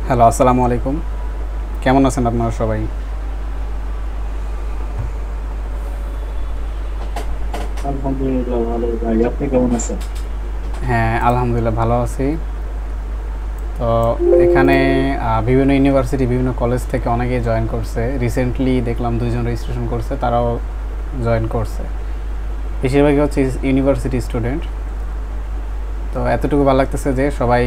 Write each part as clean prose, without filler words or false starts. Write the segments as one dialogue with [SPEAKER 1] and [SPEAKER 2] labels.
[SPEAKER 1] Hello, আসসালামু আলাইকুম। কেমন আছেন আপনারা সবাই?
[SPEAKER 2] আলহামদুলিল্লাহ ভালো ভাই, আপনি কেমন আছেন?
[SPEAKER 1] হ্যাঁ, আলহামদুলিল্লাহ ভালো আছি। তো এখানে বিভিন্ন ইউনিভার্সিটি, বিভিন্ন কলেজ থেকে অনেকেই জয়েন করছে। রিসেন্টলি দেখলাম 2 জন রেজিস্ট্রেশন করছে, তারাও জয়েন করছে। বেশিরভাগই হচ্ছে ইউনিভার্সিটি স্টুডেন্ট। তো এতটুকু ভালো লাগতেছে যে সবাই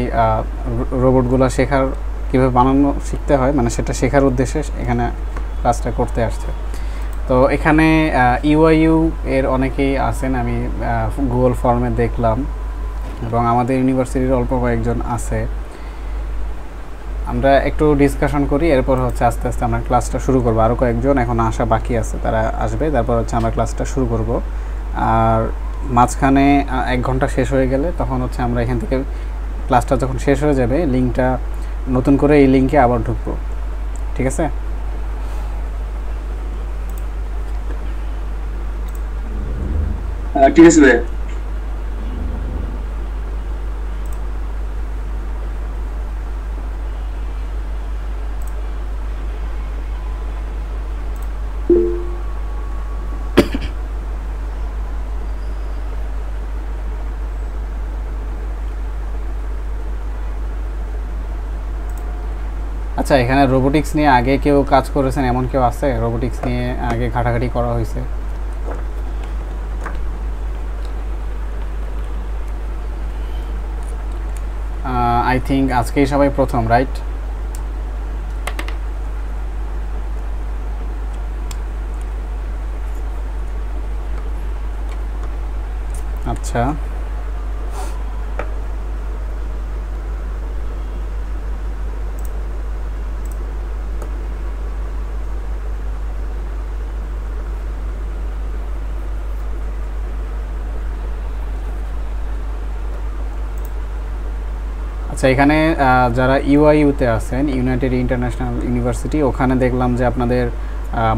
[SPEAKER 1] রোবটগুলো শেখার, কীভাবে বানানো শিখতে হয়, মানে সেটা শেখার উদ্দেশ্যে এখানে ক্লাসটা করতে আসছে। তো এখানে ইউআইইউ এর অনেকেই আছেন, আমি গুগল ফর্মে দেখলাম, এবং আমাদের ইউনিভার্সিটির অল্প কয়েকজন আছে। আমরা একটু ডিসকাশন করি, এরপর হচ্ছে আস্তে আস্তে আমরা ক্লাসটা শুরু করবো। আরও কয়েকজন এখন আসা বাকি আছে, তারা আসবে, তারপর হচ্ছে আমরা ক্লাসটা শুরু করব। আর মাঝখানে 1 ঘন্টা শেষ হয়ে গেলে তখন হচ্ছে আমরা এখান থেকে ক্লাসটা যখন শেষ হয়ে যাবে, লিঙ্কটা নতুন করে এই লিঙ্কে আবার ঢুকবো। ঠিক আছে?
[SPEAKER 2] ঠিক আছে ভাই।
[SPEAKER 1] আচ্ছা, এখানে রোবোটিক্স নিয়ে আগে কেউ কাজ করেছেন এমন কেউ আছে? রোবোটিক্স নিয়ে আগে ঘাটাঘাটি করা হয়েছে? আই থিঙ্ক আজকেই সবাই প্রথম, রাইট? আচ্ছা, আচ্ছা, এখানে যারা ইউআইইউতে আছেন, ইউনাইটেড ইন্টারন্যাশনাল ইউনিভার্সিটি, ওখানে দেখলাম যে আপনাদের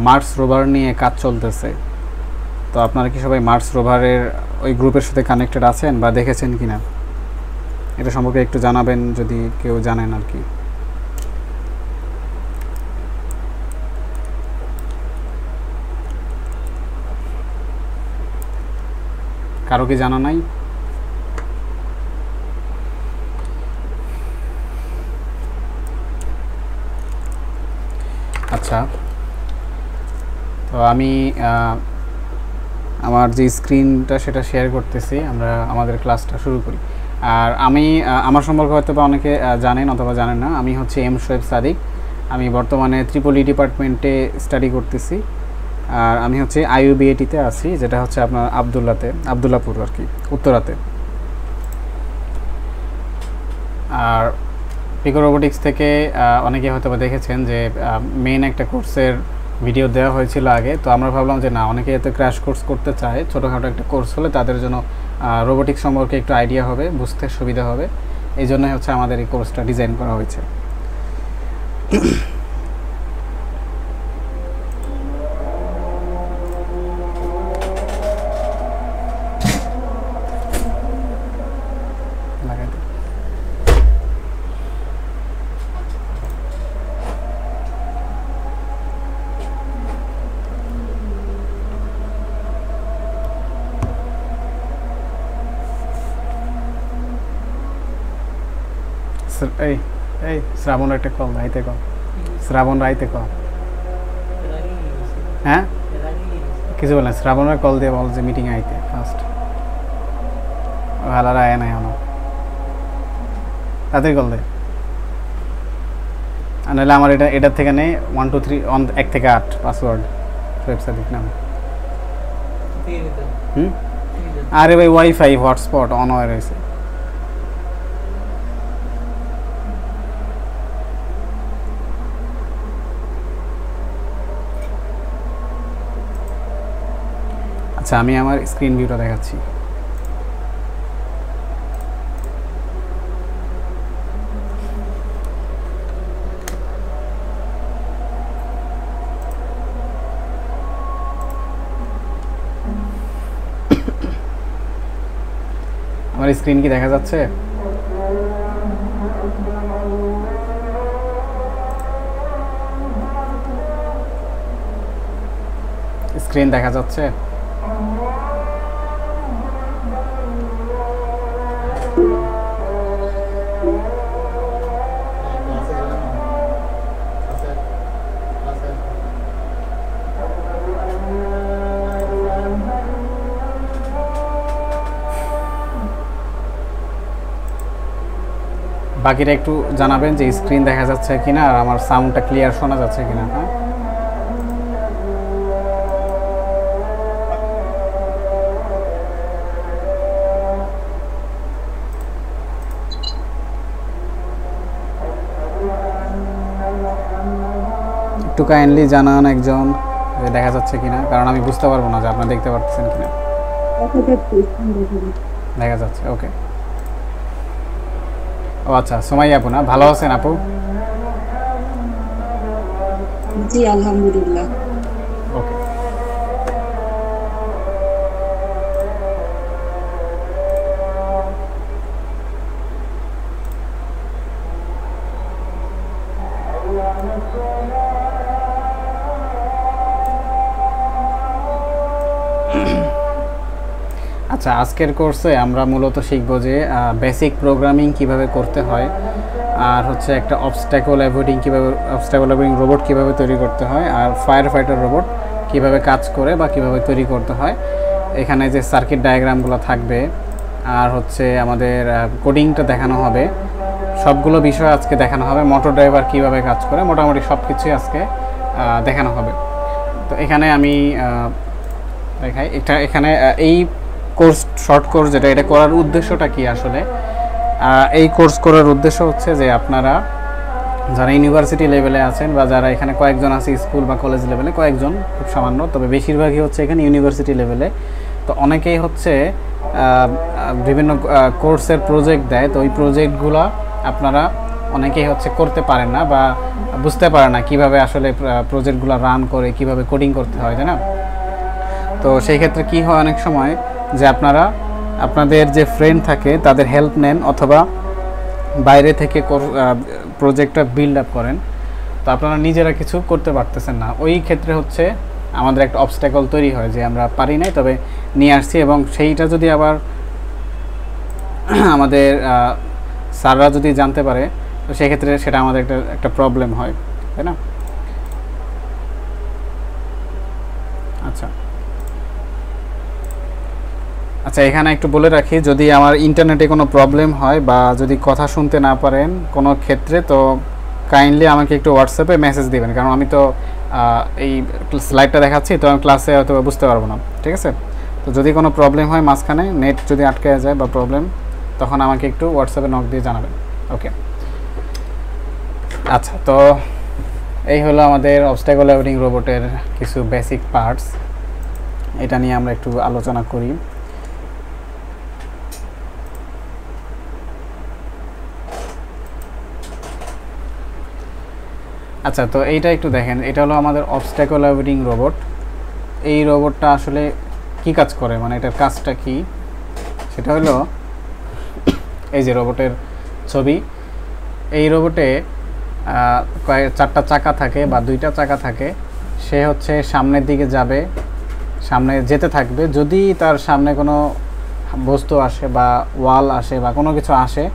[SPEAKER 1] মার্স রোভার নিয়ে কাজ চলতেছে। তো আপনারা কি সবাই মার্স রোভারের ওই গ্রুপের সাথে কানেক্টেড আছেন বা দেখেছেন কি না, এটা সম্পর্কে একটু জানাবেন যদি কেউ জানেন আর কি। কারো কি জানা নাই? আচ্ছা, তো আমি আমার যে স্ক্রিনটা সেটা শেয়ার করতেছি, আমরা আমাদের ক্লাসটা শুরু করি। আর আমি আমার সম্পর্কে হয়তো বা অনেকে জানেন অথবা জানেন না, আমি হচ্ছে এম শোয়েব সাদিক। আমি বর্তমানে ত্রিপলি ডিপার্টমেন্টে স্টাডি করতেছি। আর আমি হচ্ছে আইইউবিএটিতে আছি, যেটা হচ্ছে আপনার আবদুল্লাপুর আর কি, উত্তরাতে। আর পিকো রোবোটিক্স থেকে অনেকে হয়তো বা দেখেছেন যে মেইন একটা কোর্সের ভিডিও দেওয়া হয়েছিল আগে। তো আমরা ভাবলাম যে না, অনেকে এতে ক্র্যাশ কোর্স করতে চায়, ছোটোখাটো একটা কোর্স হলে তাদের জন্য রোবোটিক্স সম্পর্কে একটু আইডিয়া হবে, বুঝতে সুবিধা হবে। এই জন্যই হচ্ছে আমাদের এই কোর্সটা ডিজাইন করা হয়েছে। এই এই শ্রাবণ একটা কল রাইতে কল, শ্রাবণ রাইতে কল। হ্যাঁ, কিছু বলেন, শ্রাবণের কল দিয়ে বল যে মিটিং আইতে ফার্স্ট। ভালো আয় নাই আমার, তাদের কল দে। আর নাহলে আমার এটার থেকে নেই 1 2 3 1 থেকে 8 পাসওয়ার্ড ওয়েবসাইট নাম। আরে ভাই, ওয়াইফাই হটস্পট অন হয়ে রয়েছে। আচ্ছা, আমি আমার স্ক্রিন ভিউটা দেখাচ্ছি। আমার স্ক্রিন কি দেখা যাচ্ছে? স্ক্রিন দেখা যাচ্ছে? বাকিটা একটু জানাবেন যে স্ক্রিন দেখা যাচ্ছে কিনা আর আমার সাউন্ডটা ক্লিয়ার শোনা যাচ্ছে কিনা। হ্যাঁ, একটু কাইন্ডলি জানান একজন যে দেখা যাচ্ছে কিনা, কারণ আমি বুঝতে পারবো না যে আপনারা দেখতে পারতেছেন কিনা। দেখা যাচ্ছে, ওকে। ও আচ্ছা, সুমাইয়া আপু না? ভালো আছেন আপু?
[SPEAKER 3] জি আলহামদুলিল্লাহ।
[SPEAKER 1] ওকে। আচ্ছা, আজকের কোর্সে আমরা মূলত শিখব যে বেসিক প্রোগ্রামিং কিভাবে করতে হয়, আর হচ্ছে একটা অবস্ট্যাকল অ্যাভয়েডিং রোবট কিভাবে তৈরি করতে হয়, আর ফায়ার ফাইটার রোবট কিভাবে কাজ করে বা কিভাবে তৈরি করতে হয়। এখানে যে সার্কিট ডায়াগ্রামগুলো থাকবে আর হচ্ছে আমাদের কোডিংটা দেখানো হবে, সবগুলো বিষয় আজকে দেখানো হবে। মোটর ড্রাইভার কিভাবে কাজ করে, মোটামুটি সব কিছুই আজকে দেখানো হবে। তো এখানে আমি দেখাই, এখানে এই কোর্স, শর্ট কোর্স যেটা, এটা করার উদ্দেশ্যটা কি আসলে? এই কোর্স করার উদ্দেশ্য হচ্ছে যে আপনারা যারা ইউনিভার্সিটি লেভেলে আছেন বা যারা এখানে কয়েকজন আছে স্কুল বা কলেজ লেভেলে, কয়েকজন খুব সামান্য, তবে বেশিরভাগই হচ্ছে এখানে ইউনিভার্সিটি লেভেলে। তো অনেকেই হচ্ছে বিভিন্ন কোর্সের প্রজেক্ট দেয়, তো ওই প্রজেক্টগুলো আপনারা অনেকেই হচ্ছে করতে পারেন না বা বুঝতে পারেন না কীভাবে আসলে প্রজেক্টগুলো রান করে, কিভাবে কোডিং করতে হয়, তাই না? তো সেই ক্ষেত্রে কি হয়, অনেক সময় যে আপনারা আপনাদের যে ফ্রেন্ড থাকে তাদের হেল্প নেন অথবা বাইরে থেকে প্রজেক্টটা বিল্ড আপ করেন, তো আপনারা নিজেরা কিছু করতে পারতেছেন না। ওই ক্ষেত্রে হচ্ছে আমাদের একটা অবস্ট্যাকল তৈরি হয় যে আমরা পারি নাই, তবে নিয়ে আসছি, এবং সেইটা যদি আবার আমাদের স্যাররা যদি জানতে পারে, তো সেক্ষেত্রে সেটা আমাদের একটা প্রবলেম হয়, তাই না? আচ্ছা আচ্ছা, এখানে একটু বলে রাখি, যদি আমার ইন্টারনেটে কোনো প্রবলেম হয় বা যদি কথা শুনতে না পারেন কোনো ক্ষেত্রে, তো কাইন্ডলি আমাকে একটু হোয়াটসঅ্যাপে মেসেজ দিবেন, কারণ আমি তো এই স্লাইডটা দেখাচ্ছি, তো আমি ক্লাসে হয়তো বুঝতে পারবো না, ঠিক আছে? তো যদি কোনো প্রবলেম হয় মাঝখানে, নেট যদি আটকে যায় বা প্রবলেম, তখন আমাকে একটু হোয়াটসঅ্যাপে নক দিয়ে জানাবেন, ওকে? আচ্ছা, তো এই হলো আমাদের অবস্ট্যাকল অ্যাভয়েডিং রোবটের কিছু বেসিক পার্টস। এটা নিয়ে আমরা একটু আলোচনা করি। আচ্ছা, তো এইটা একটু দেখেন, এটা হলো আমাদের অবস্ট্যাকল অ্যাভয়েডিং রোবট। এই রোবটটা আসলে কি কাজ করে, মানে এটার কাজটা কি, সেটা হলো এই যে রোবটের ছবি। এই রোবটে চারটা চাকা থাকে বা দুইটা চাকা থাকে। সে হচ্ছে সামনের দিকে যাবে, সামনে যেতে থাকবে। যদি তার সামনে কোনো বস্তু আসে বা ওয়াল আসে বা কোনো কিছু আসে,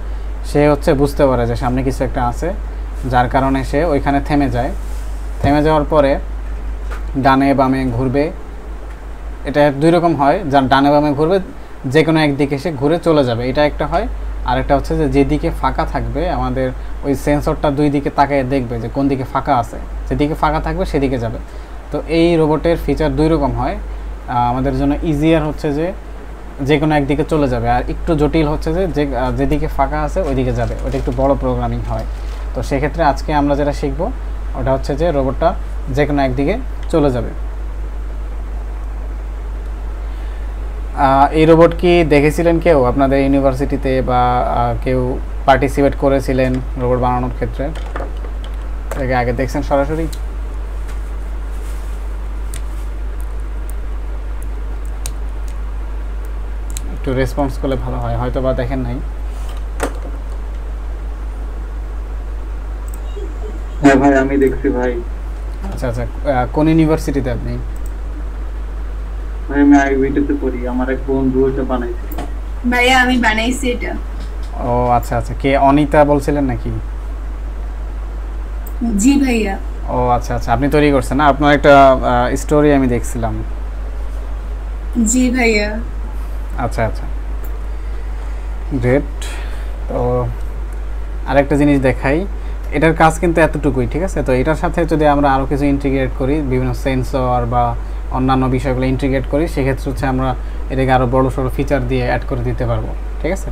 [SPEAKER 1] সে হচ্ছে বুঝতে পারে যে সামনে কিছু একটা আছে, যার কারণে সে ওইখানে থেমে যায়। থেমে যাওয়ার পরে ডানে বামে ঘুরবে। এটা দুই রকম হয়, যার ডানে বামে ঘুরবে, যে কোনো একদিকে সে ঘুরে চলে যাবে, এটা একটা হয়। আরেকটা হচ্ছে যে যেদিকে ফাঁকা থাকবে, আমাদের ওই সেন্সরটা দুই দিকে তাকিয়ে দেখবে যে কোন দিকে ফাঁকা আছে, যেদিকে ফাঁকা থাকবে সেদিকে যাবে। তো এই রোবটের ফিচার দুই রকম হয়। আমাদের জন্য ইজিয়ার হচ্ছে যে কোনো একদিকে চলে যাবে, আর একটু জটিল হচ্ছে যে যেদিকে ফাঁকা আছে ওইদিকে যাবে, ওটা একটু বড় প্রোগ্রামিং হয়। তো সেক্ষেত্রে আজকে আমরা যেটা শিখব ওটা হচ্ছে যে রোবটটা যে কোনো একদিকে চলে যাবে। এই রোবট কি দেখেছিলেন কেউ আপনাদের ইউনিভার্সিটিতে, বা কেউ পার্টিসিপেট করেছিলেন রোবট বানানোর ক্ষেত্রে? এটাকে আগে দেখছেন সরাসরি? একটু রেসপন্স করলে ভালো হয়, হয়তো বা দেখেন নাই।
[SPEAKER 2] হ্যাঁ ভাই, আমি দেখছি ভাই।
[SPEAKER 1] আচ্ছা আচ্ছা, কোন ইউনিভার্সিটিতে আপনি?
[SPEAKER 2] ভাই আমি আইভিটিতে পড়ি, আমার এক বন্ধু এটা বানাইছে।
[SPEAKER 3] ভাইয়া আমি বানাইছি এটা।
[SPEAKER 1] ও আচ্ছা আচ্ছা, কে অনিতা বলছিলেন নাকি?
[SPEAKER 3] জি ভাইয়া।
[SPEAKER 1] ও আচ্ছা আচ্ছা, আপনি তৈরি করছেন না? আপনার একটা স্টোরি আমি দেখছিলাম।
[SPEAKER 3] জি ভাইয়া।
[SPEAKER 1] আচ্ছা আচ্ছা, গ্রেট। তো আরেকটা জিনিস দেখাই, এটার কাজ কিন্তু এতটুকুই, ঠিক আছে? তো এটার সাথে যদি আমরা আরও কিছু ইন্টিগ্রেট করি, বিভিন্ন সেন্সর বা অন্যান্য বিষয়গুলো ইন্টিগ্রেট করি, সেক্ষেত্রে হচ্ছে আমরা এটাকে আরও বড় সড়ো ফিচার দিয়ে অ্যাড করে দিতে পারবো, ঠিক আছে?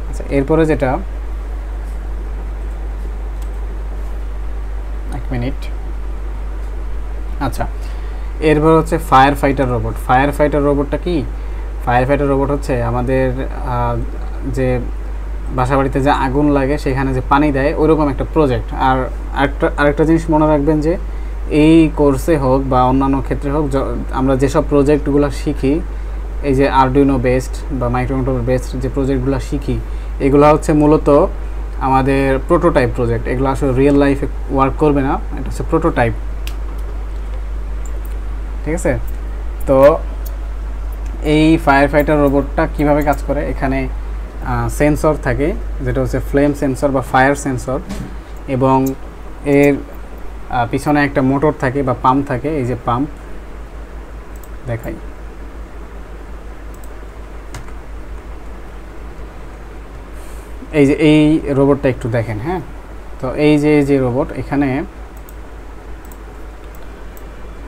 [SPEAKER 1] আচ্ছা, এরপরে যেটা, এক মিনিট। আচ্ছা, এরপর হচ্ছে fire fighter robot. Fire fighter রোবটটা কি? ফায়ার ফাইটার রোবট হচ্ছে আমাদের যে বাসাবাড়িতে যে আগুন লাগে সেখানে যে পানি দেয় ওইরকম একটা প্রজেক্ট। আর আরেকটা জিনিস মনে রাখবেন যে এই কোর্সে হোক বা অন্যান্য ক্ষেত্রে হোক, আমরা যেসব প্রজেক্টগুলো শিখি, এই যে আরডুইনো বেসড বা মাইক্রোকন্ট্রোলার বেসড যে প্রজেক্টগুলো শিখি, এগুলো হচ্ছে মূলত আমাদের প্রোটোটাইপ প্রজেক্ট। এগুলো আসলে রিয়েল লাইফে ওয়ার্ক করবে না, এটা হচ্ছে প্রোটোটাইপ, ঠিক আছে? তো এই ফায়ার ফাইটার রোবটটা কীভাবে কাজ করে, এখানে সেন্সর থাকে যেটা হচ্ছে ফ্লেম সেন্সর বা ফায়ার সেন্সর, এবং এর পিছনে একটা মোটর থাকে বা পাম্প থাকে। এই যে পাম্প দেখাই, এই যে এই রোবটটা একটু দেখেন। হ্যাঁ, তো এই যে রোবট, এখানে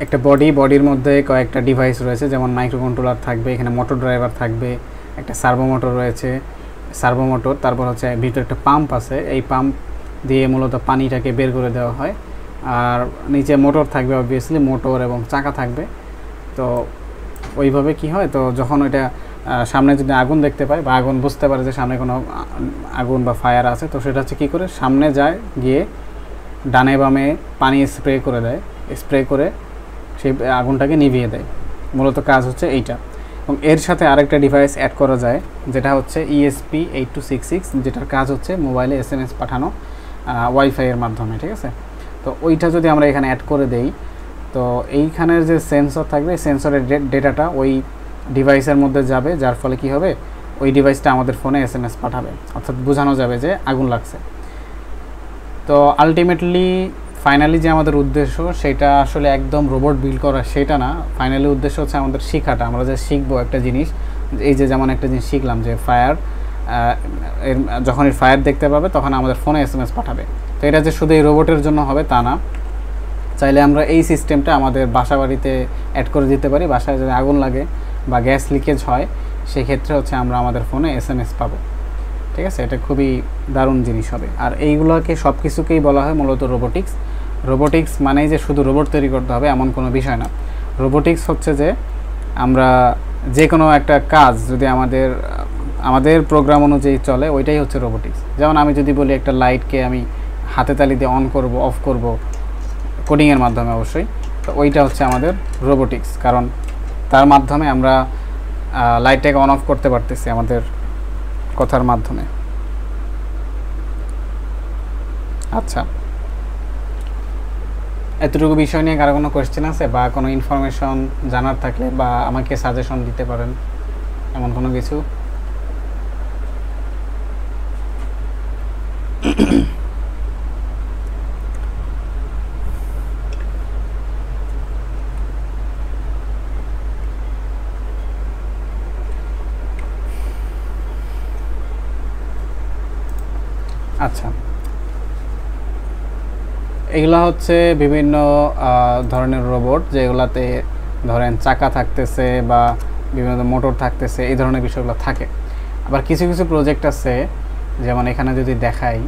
[SPEAKER 1] একটা বডির মধ্যে কয়েকটা ডিভাইস রয়েছে, যেমন মাইক্রো কন্ট্রোলার থাকবে, এখানে মোটর ড্রাইভার থাকবে, একটা সার্ভো মোটর রয়েছে, সার্ভো মোটর, তারপর হচ্ছে ভিতরে একটা পাম্প আছে, এই পাম্প দিয়ে মূলত পানিটাকে বের করে দেওয়া হয়। আর নিচে মোটর থাকবে, অবভিয়াসলি মোটর এবং চাকা থাকবে। তো ওইভাবে কি হয়, তো যখন ওইটা সামনে যদি আগুন দেখতে পায় বা আগুন বুঝতে পারে যে সামনে কোনো আগুন বা ফায়ার আছে, তো সেটা হচ্ছে কী করে, সামনে যায়, গিয়ে ডানে বামে পানি স্প্রে করে দেয়, স্প্রে করে সেই আগুনটাকে নিভিয়ে দেয়। মূলত কাজ হচ্ছে এইটা। এবং এর সাথে আরেকটা ডিভাইস অ্যাড করা যায়, যেটা হচ্ছে ESP8266, যেটার কাজ হচ্ছে মোবাইলে SMS পাঠানো ওয়াইফাইয়ের মাধ্যমে, ঠিক আছে? তো ওইটা যদি আমরা এখানে অ্যাড করে দেই, তো এইখানের যে সেন্সর থাকবে, সেন্সরের ডেটাটা ওই ডিভাইসের মধ্যে যাবে, যার ফলে কি হবে, ওই ডিভাইসটা আমাদের ফোনে SMS পাঠাবে, অর্থাৎ বোঝানো যাবে যে আগুন লাগছে। তো আলটিমেটলি ফাইনালি যে আমাদের উদ্দেশ্য, সেটা আসলে একদম রোবট বিল্ড করা সেটা না। ফাইনালি উদ্দেশ্য হচ্ছে আমাদের শেখাটা, আমরা যে শিখবো একটা জিনিস, এই যে যেমন একটা জিনিস শিখলাম যে ফায়ার, এর যখন এই ফায়ার দেখতে পাবে তখন আমাদের ফোনে SMS পাঠাবে। তো এটা যে শুধু এই রোবটের জন্য হবে তা না, চাইলে আমরা এই সিস্টেমটা আমাদের বাসা বাড়িতে অ্যাড করে দিতে পারি। বাসায় যদি আগুন লাগে বা গ্যাস লিকেজ হয়, সেক্ষেত্রে হচ্ছে আমরা আমাদের ফোনে SMS পাবো, ঠিক আছে? এটা খুবই দারুণ জিনিস হবে। আর এইগুলোকে সব কিছুকেই বলা হয় মূলত রোবোটিক্স। রোবোটিক্স মানেই যে শুধু রোবট তৈরি করতে হবে এমন কোনো বিষয় না। রোবোটিক্স হচ্ছে যে আমরা যে কোনো একটা কাজ যদি আমাদের প্রোগ্রাম অনুযায়ী চলে, ওইটাই হচ্ছে রোবোটিক্স। যেমন আমি যদি বলি একটা লাইটকে আমি হাতে তালি দিয়ে অন করব, অফ করব, কোডিংয়ের মাধ্যমে অবশ্যই, তো ওইটা হচ্ছে আমাদের রোবোটিক্স, কারণ তার মাধ্যমে আমরা লাইটটাকে অন অফ করতে পারতেছি আমাদের কথার মাধ্যমে। আচ্ছা, এতটুকু বিষয় নিয়ে কারো কোনো কোয়েশ্চেন আছে বা কোনো ইনফরমেশন জানার থাকলে বা আমাকে সাজেশন দিতে পারেন, এমন কোনো কিছু? আচ্ছা, এগুলা হচ্ছে বিভিন্ন ধরনের রোবট, যেগুলাতে ধরেন চাকা থাকতেছে বা বিভিন্ন মোটর থাকতেছে, এই ধরনের বিষয়গুলো থাকে। আবার কিছু কিছু প্রজেক্ট আছে, যেমন এখানে যদি দেখাই,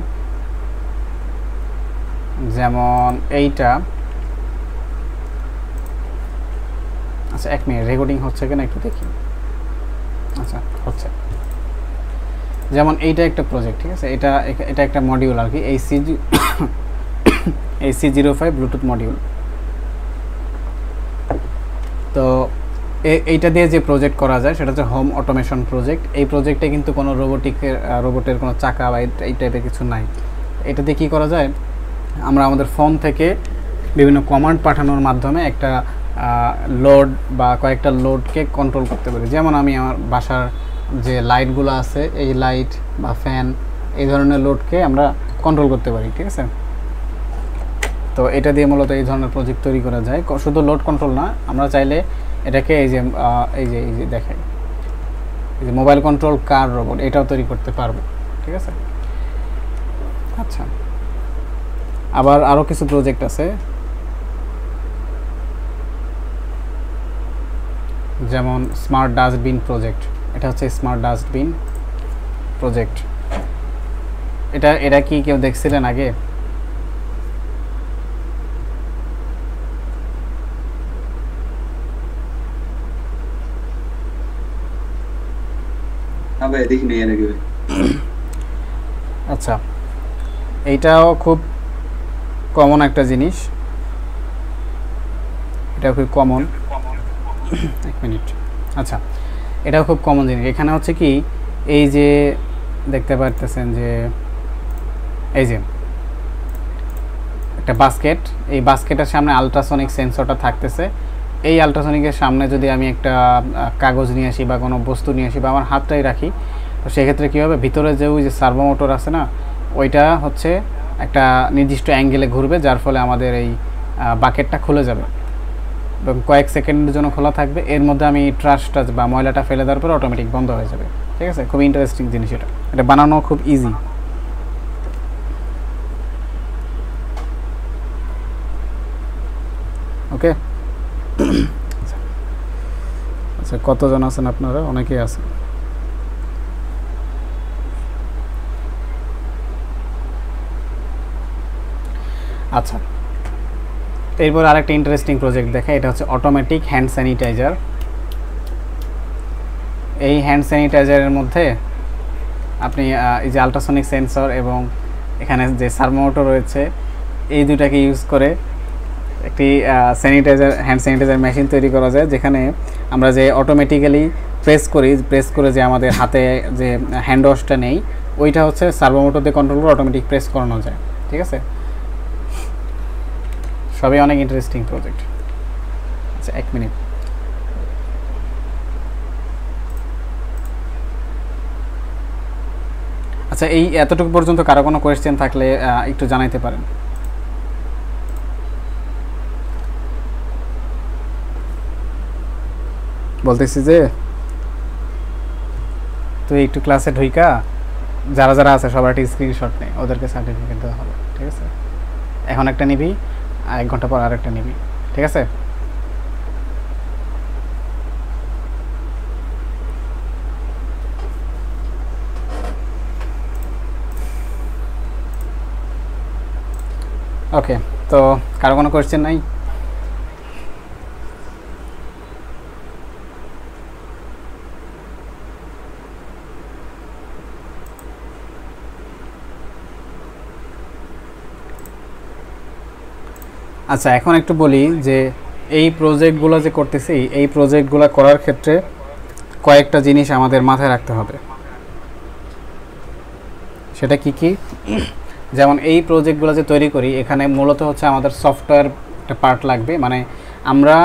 [SPEAKER 1] যেমন এইটা। আচ্ছা, এক মিনিট, রেকর্ডিং হচ্ছে কিনা একটু দেখি। আচ্ছা, হচ্ছে। যেমন এইটা একটা প্রজেক্ট, ঠিক আছে? এটা একটা মডিউল আর কি, AC05 ব্লুটুথ মডিউল। তো এইটা দিয়ে যে প্রজেক্ট করা যায় সেটা হচ্ছে হোম অটোমেশন প্রজেক্ট। এই প্রজেক্টে কিন্তু কোনো রোবটের কোনো চাকা বা এই টাইপের কিছু নাই। এটা দিয়ে কী করা যায়, আমরা আমাদের ফোন থেকে বিভিন্ন কমান্ড পাঠানোর মাধ্যমে একটা লোড বা কয়েকটা লোডকে কন্ট্রোল করতে পারি। যেমন আমি আমার বাসার যে লাইটগুলো আছে, এই লাইট বা ফ্যান এই ধরনের লোডকে আমরা কন্ট্রোল করতে পারি, ঠিক আছে। তো এটা দিয়ে মূলত এই ধরনের প্রজেক্ট তৈরি করা যায়। শুধু লোড কন্ট্রোল না, আমরা চাইলে এটাকে এই যে দেখেন, এই যে মোবাইল কন্ট্রোল কার রোবট, এটাও তৈরি করতে পারবো, ঠিক আছে। আচ্ছা, আবার আরও কিছু প্রজেক্ট আছে, যেমন স্মার্ট ডাস্টবিন প্রজেক্ট। এটা হচ্ছে স্মার্ট ডাস্টবিন প্রজেক্ট। এটা কি কেউ দেখছিলেন আগে? আচ্ছা, এইটাও খুব কমন একটা জিনিস, এটা খুব কমন। এক মিনিট। আচ্ছা, এটাও খুব কমন জিনিস। এখানে হচ্ছে কি, এই যে দেখতে পারতেছেন যে এই যে একটা বাস্কেট, এই বাস্কেটের সামনে আলট্রাসনিক সেন্সরটা থাকতেছে। এই আলট্রাসনিকের সামনে যদি আমি একটা কাগজ নিয়ে আসি বা কোনো বস্তু নিয়ে আসি বা আমার হাতটাই রাখি, তো সেক্ষেত্রে কী হবে, ভিতরে যে ওই যে সার্ভো মোটর আছে না, ওইটা হচ্ছে একটা নির্দিষ্ট অ্যাঙ্গেলে ঘুরবে, যার ফলে আমাদের এই বাকেটটা খুলে যাবে এবং কয়েক সেকেন্ডের জন্য খোলা থাকবে। এর মধ্যে আমি ট্রাশ বা ময়লাটা ফেলে দেওয়ার পরে অটোমেটিক বন্ধ হয়ে যাবে, ঠিক আছে। খুব ইন্টারেস্টিং জিনিস এটা, এটা বানানো খুব ইজি। ওকে। আচ্ছা, কতজন আছেন আপনারা? অনেকেই আছেন। আচ্ছা, এরপর আরেকটা ইন্টারেস্টিং প্রজেক্ট দেখা, এটা হচ্ছে অটোমেটিক হ্যান্ড স্যানিটাইজার। এই হ্যান্ড স্যানিটাইজারের মধ্যে আপনি এই যে আলট্রাসনিক সেন্সর এবং এখানে যে সার্ভোমোটর রয়েছে, এই দুটাকে ইউজ করে একটি হ্যান্ড স্যানিটাইজার মেশিন তৈরি করা যায়, যেখানে আমরা যে অটোমেটিক্যালি প্রেস করে যে আমাদের হাতে যে হ্যান্ড ওয়াশটা নেই, ওইটা হচ্ছে সার্ভোমোটর দিয়ে কন্ট্রোল করে অটোমেটিক প্রেস করানো যায়, ঠিক আছে। সবই অনেক ইন্টারেস্টিং প্রজেক্ট। আচ্ছা, এক মিনিট। আচ্ছা, এই এতটুকু পর্যন্ত কারো কোনো কোয়েশ্চেন থাকলে একটু জানাইতে পারেন। বলতেছি যে তুই একটু ক্লাসে ঢুইকা যারা যারা আছে সবার একটা স্ক্রিনশট নেই, ওদেরকে সার্টিফিকেট দেওয়া হবে, ঠিক আছে। এখন একটা নিবি, 1 ঘন্টা পর আরেকটা নিবি, ঠিক আছে। ওকে, তো কারো কোনো কোয়েশ্চেন নাই? আচ্ছা, এখন একটু বলি যে এই প্রজেক্টগুলো যে করতেছি, এই প্রজেক্টগুলো করার ক্ষেত্রে কয়েকটা জিনিস আমাদের মাথায় রাখতে হবে। সেটা কি কি? যেমন এই প্রজেক্টগুলো যে তৈরি করি, এখানে মূলত হচ্ছে আমাদের সফটওয়্যার একটা পার্ট লাগবে। মানে আমরা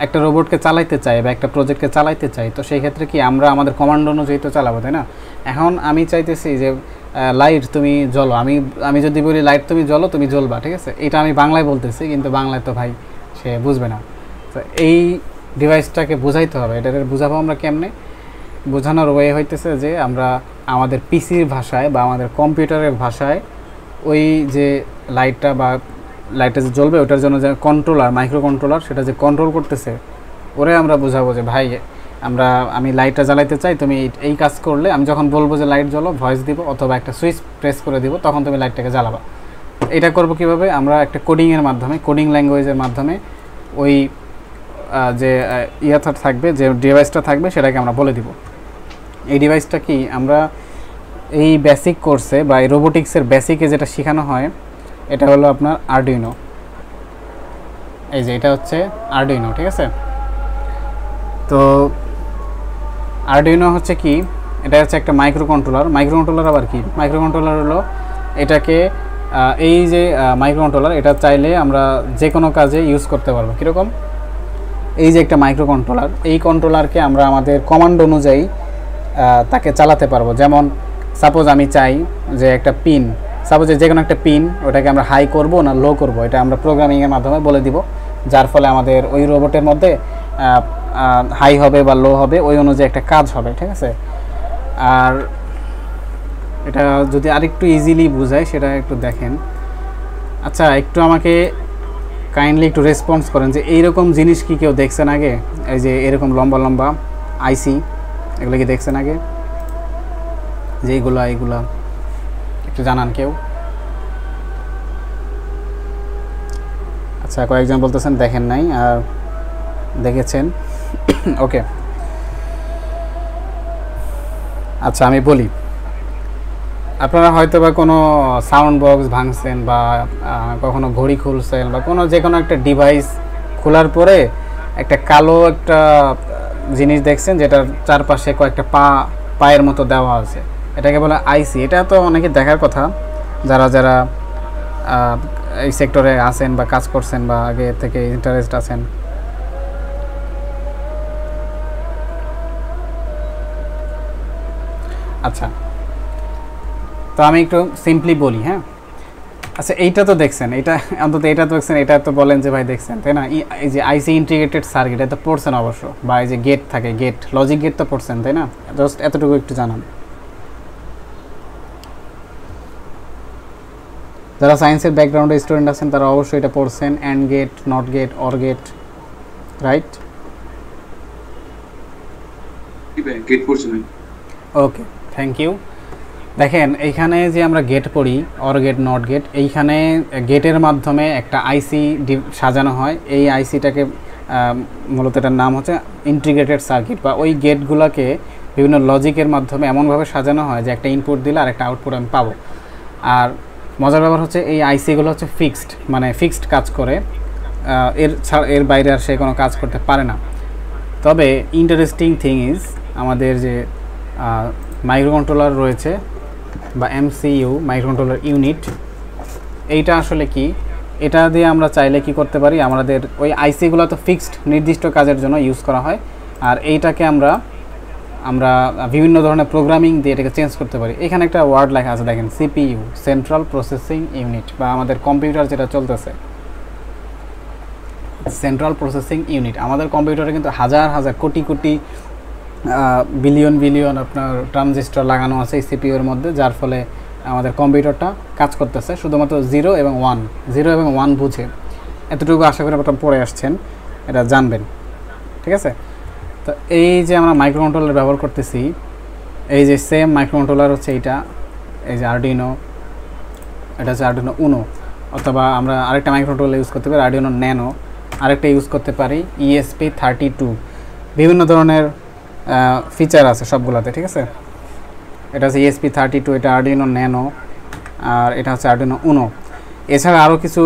[SPEAKER 1] একটা রোবটকে চালাইতে চাই বা একটা প্রজেক্টকে চালাইতে চাই, তো সেই ক্ষেত্রে কি আমরা আমাদের কমান্ড অনুযায়ী তো চালাবো, তাই না? এখন আমি চাইতেছি যে লাইট তুমি জ্বলো, আমি যদি বলি লাইট তুমি জ্বলো, তুমি জ্বলবা, ঠিক আছে। এটা আমি বাংলায় বলতেছি, কিন্তু বাংলায় তো ভাই সে বুঝবে না। তো এই ডিভাইসটাকে বোঝাইতে হবে। এটাকে বোঝাবো আমরা কেমনে? বোঝানোর ওয়ে হইতেছে যে আমরা আমাদের পিসির ভাষায় বা আমাদের কম্পিউটারের ভাষায় ওই যে লাইটটা বা লাইটটা যে জ্বলবে, ওটার জন্য যে কন্ট্রোলার, মাইক্রো কন্ট্রোলার, সেটা যে কন্ট্রোল করতেছে, ওরে আমরা বোঝাবো যে ভাই আমি লাইটটা জ্বালাইতে চাই, তুমি এই কাজ করলে, আমি যখন বলবো যে লাইট জ্বলো, ভয়েস দিব অথবা একটা সুইচ প্রেস করে দিব, তখন তুমি লাইটটাকে জ্বালাবা। এটা করবো কীভাবে? আমরা একটা কোডিংয়ের মাধ্যমে, কোডিং ল্যাঙ্গুয়েজের মাধ্যমে ওই যে ইয়াটা থাকবে, যে ডিভাইসটা থাকবে, সেটাকে আমরা বলে দিব। এই ডিভাইসটা কি আমরা এই বেসিক কোর্সে বা এই রোবোটিক্সের বেসিকে যেটা শেখানো হয়, এটা হলো আপনার আরডুইনো। এই যে এটা হচ্ছে আরডুইনো, ঠিক আছে। তো আরডুইনো হচ্ছে কি, এটা হচ্ছে একটা মাইক্রো কন্ট্রোলার। মাইক্রো কন্ট্রোলার আবার কি? মাইক্রো কন্ট্রোলার হলো এটাকে এই যে মাইক্রো কন্ট্রোলার, এটা চাইলে আমরা যে কোনো কাজে ইউজ করতে পারবো। কীরকম? এই যে একটা মাইক্রো কন্ট্রোলার, এই কন্ট্রোলারকে আমরা আমাদের কমান্ড অনুযায়ী তাকে চালাতে পারবো। যেমন সাপোজ আমি চাই যে একটা পিন, সাপোজ যে কোনো একটা পিন, ওটাকে আমরা হাই করব না লো করব, এটা আমরা প্রোগ্রামিংয়ের মাধ্যমে বলে দিব, যার ফলে আমাদের ওই রোবটের মধ্যে হাই হবে বা লো হবে, ওই অনুযায়ী একটা কাজ হবে। ঠিক আছে, আর এটা যদি আরেকটু ইজিলি বোঝায় সেটা একটু দেখেন। আচ্ছা, একটু আমাকে কাইন্ডলি একটু রেসপন্স করেন যে এইরকম জিনিস কি কেউ দেখছেন আগে? এই যে এরকম লম্বা লম্বা আইসি, এগুলো কি দেখছেন আগে? যে এইগুলা একটু জানান কেউ। আচ্ছা, কয়েকজন বলতেছেন দেখেন নাই, আর দেখেছেন। ওকে, আচ্ছা আমি বলি, আপনারা হয়তো বা কোনো সাউন্ড বক্স ভাঙছেন বা কখনো ঘড়ি খুলছেন বা যে কোনো একটা ডিভাইস খোলার পরে একটা কালো একটা জিনিস দেখছেন, যেটার চারপাশে কয়েকটা পায়ের মতো দেওয়া আছে, এটাকে বলে আইসি। এটা তো অনেকে দেখার কথা, যারা এই সেক্টরে আছেন বা কাজ করছেন বা আগে থেকে ইন্টারেস্ট আছেন। আচ্ছা, তো আমি একটু সিম্পলি বলি। হ্যাঁ, আচ্ছা এইটা তো দেখছেন, এটা অন্তত এটা তো দেখছেন, এটা তো বলেন যে ভাই দেখছেন, তাই না? এই যে আইসি ইন্টিগ্রেটেড সার্কিট, এটা তো পড়ছেন অবশ্য, বা এই যে গেট থাকে, গেট লজিক গেট তো পড়ছেন, তাই না? জাস্ট এতটুকু একটু জানান। যারা সায়েন্সের ব্যাকগ্রাউন্ডে স্টুডেন্ট আছেন তারা অবশ্যই এটা পড়ছেন, and gate, not gate, or gate, right?
[SPEAKER 2] Gate পড়ছেন?
[SPEAKER 1] Okay, thank you. দেখেন এইখানে যে আমরা গেট পড়ি, অর গেট, নট গেট, এইখানে গেটের মাধ্যমে একটা আইসি সাজানো হয়। এই আইসিটাকে মূলত এটার নাম হচ্ছে ইন্টিগ্রেটেড সার্কিট, বা ওই গেটগুলোকে বিভিন্ন লজিকের মাধ্যমে এমনভাবে সাজানো হয় যে একটা ইনপুট দিলে আর একটা আউটপুট আমি পাবো। আর মজার ব্যাপার হচ্ছে এই আইসিগুলো হচ্ছে ফিক্সড, মানে ফিক্সড কাজ করে, এর বাইরে আর সে কোনো কাজ করতে পারে না। তবে ইন্টারেস্টিং থিং ইজ, আমাদের যে মাইক্রো কন্ট্রোলার রয়েছে বা এমসিইউ, মাইক্রো কন্ট্রোলার ইউনিট, এইটা আসলে কি, এটা দিয়ে আমরা চাইলে কি করতে পারি, আমাদের ওই আইসিগুলো তো ফিক্সড নির্দিষ্ট কাজের জন্য ইউজ করা হয়, আর এইটাকে আমরা বিভিন্ন ধরনের প্রোগ্রামিং দিয়ে এটাকে চেঞ্জ করতে পারি। এখানে একটা ওয়ার্ড লেখা আছে দেখেন, সিপিইউ, সেন্ট্রাল প্রসেসিং ইউনিট, বা আমাদের কম্পিউটার যেটা চলতেছে, সেন্ট্রাল প্রসেসিং ইউনিট। আমাদের কম্পিউটারে কিন্তু হাজার হাজার কোটি কোটি বিলিয়ন আপনার ট্রানজিস্টর লাগানো আছে এই সিপিইউর মধ্যে, যার ফলে আমাদের কম্পিউটারটা কাজ করতেছে শুধুমাত্র 0 এবং 1 বুঝে। এতটুকু আশা করি আপনারা পড়ে আসছেন, এটা জানবেন। ঠিক আছে, তো এই যে আমরা মাইক্রো কন্ট্রোলার ব্যবহার করতেছি, এই যে সেম মাইক্রো কন্ট্রোলার হচ্ছে এইটা, এই যে আরডিনো, এটা হচ্ছে আরডিনো উনো, অথবা আমরা আরেকটা মাইক্রো কন্ট্রোলার ইউজ করতে পারি আরডিনো ন্যানো, আরেকটা ইউজ করতে পারি ESP32। বিভিন্ন ধরনের ফিচার আছে সবগুলোতে। ঠিক আছে, এটা হচ্ছে ESP32, এটা আরডিনো ন্যানো, আর এটা হচ্ছে আরডিনো উনো। এছাড়া আরও কিছু